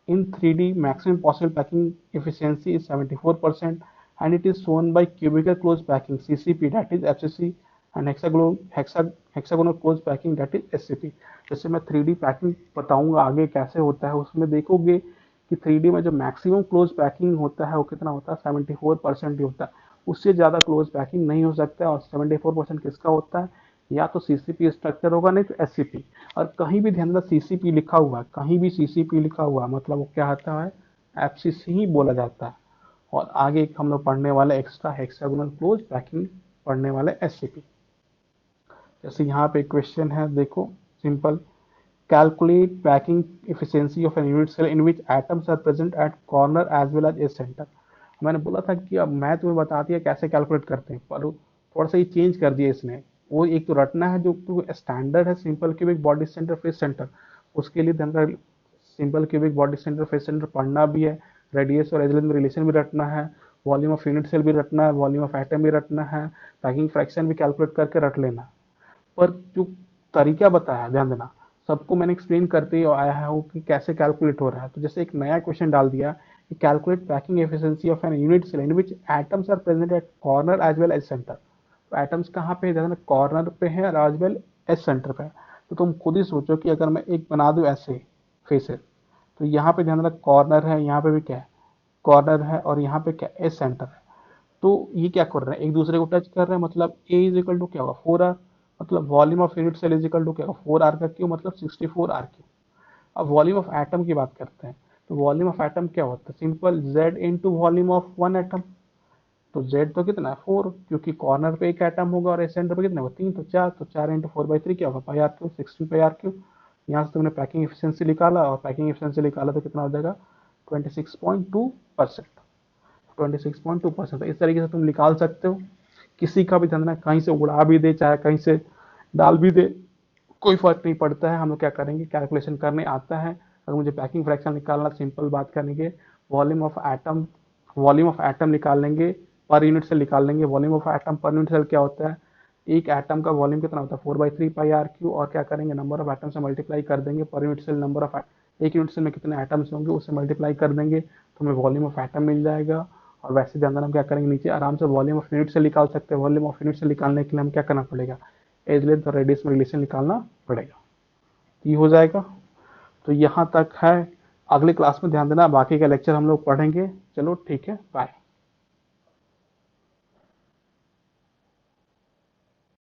in 3D maximum possible packing efficiency is 74% and it is shown by cubical closed packing CCP, that is FCC, and hexagonal closed packing, that is SCP। जैसे मैं 3D पैकिंग बताऊंगा आगे कैसे होता है, उसमें देखोगे कि 3D में जो मैक्सिमम क्लोज पैकिंग होता है वो कितना होता है 74% ही होता है, उससे ज़्यादा क्लोज पैकिंग नहीं हो सकता है। और 74% किसका होता है, या तो सीसीपी स्ट्रक्चर होगा नहीं तो एससीपी। और कहीं भी ध्यान देना सीसीपी लिखा हुआ है, कहीं भी सीसीपी लिखा हुआ है मतलब वो क्या आता है एफसीसी ही बोला जाता है। और आगे एक हम लोग पढ़ने वाले एक्स्ट्रा हेक्सागोनल क्लोज पैकिंग पढ़ने वाले एससीपी। जैसे यहाँ पे क्वेश्चन है देखो simple, calculate packing efficiency of an unit cell in which atoms are present at corner as well as a centre. मैंने बोला था कि अब मैं तुम्हें बता दिया कैसे कैलकुलेट करते हैं, पर थोड़ा सा ये चेंज कर दिया इसने। वो एक तो रटना है जो स्टैंडर्ड है simple cubic body centre face centre, उसके लिए धन simple cubic body centre face centre पढ़ना भी है, रेडियस और एजलेंथ में रिलेशन भी रटना है, वॉल्यूम ऑफ यूनिट सेल भी रटना है, वॉल्यूम ऑफ एटम भी रटना है, पैकिंग फ्रैक्शन भी कैलकुलेट करके रट लेना। पर जो तरीका बताया ध्यान देना, सबको मैंने एक्सप्लेन करते ही आया हूँ कि कैसे कैलकुलेट हो रहा है। तो जैसे एक नया क्वेश्चन डाल दिया कि calculate packing efficiency of an unit cell in which atoms are present at corner as well as centre. तो एटम्स कहाँ पे ध्यान कॉर्नर पे है और एज वेल एज सेंटर पे है। तो तुम खुद ही सोचो कि अगर मैं एक बना दूं ऐसे फेसेस, तो यहाँ पे ध्यान रख कॉर्नर है, यहाँ पे भी क्या है कॉर्नर है, और यहाँ पे क्या एज सेंटर है। तो ये क्या कर रहे हैं एक दूसरे को टच कर रहे हैं, मतलब ए इज इक्वल टू क्या होगा 4r, मतलब volume of unit cell is equal to क्या होगा 4r का क्यू, मतलब 64r क्यू। अब वॉल्यूम ऑफ एटम की बात करते हैं, तो वॉल्यूम ऑफ एटम क्या होता है simple z into volume of one atom. तो z तो कितना है 4, क्योंकि कॉर्नर पे एक एटम होगा और सेंटर पे कितना होगा 3, तो 4, तो 4 × 4/3 क्या होगा πr क्यू 16πr क्यू। यहाँ से तुमने पैकिंग एफिशिएंसी निकाला, और पैकिंग एफिशिएंसी निकाला तो कितना हो जाएगा 26.2%। 26.2%। इस तरीके से तुम निकाल सकते हो। किसी का भी धंधा कहीं से उड़ा भी दे चाहे कहीं से डाल भी दे, कोई फर्क नहीं पड़ता है। हम लोग क्या करेंगे कैलकुलेशन करने आता है। अगर मुझे पैकिंग फ्रैक्शन निकालना, सिंपल बात करेंगे वॉल्यूम ऑफ एटम निकाल लेंगे, पर यूनिट सेल निकाल लेंगे। Volume of atom per unit cell क्या होता है, एक एटम का वॉल्यूम कितना होता है 4/3 πr क्यू, और क्या करेंगे नंबर ऑफ एटम से मल्टीप्लाई कर देंगे per unit cell number of एक यूनिट सेल में कितने एटम्स होंगे उससे मल्टीप्लाई कर देंगे, तो हमें वॉल्यूम ऑफ एटम मिल जाएगा। और वैसे जानना हम क्या करेंगे नीचे आराम से वॉल्यूम ऑफ यूनिट से निकाल सकते हैं। वॉल्यूम ऑफ यूनिट से निकालने के लिए हम क्या करना पड़ेगा एज लेंथ और रेडियस में रिलेशन निकालना पड़ेगा, ये हो जाएगा। तो यहाँ तक है, अगले क्लास में ध्यान देना, बाकी का लेक्चर हम लोग पढ़ेंगे। चलो ठीक है, बाय।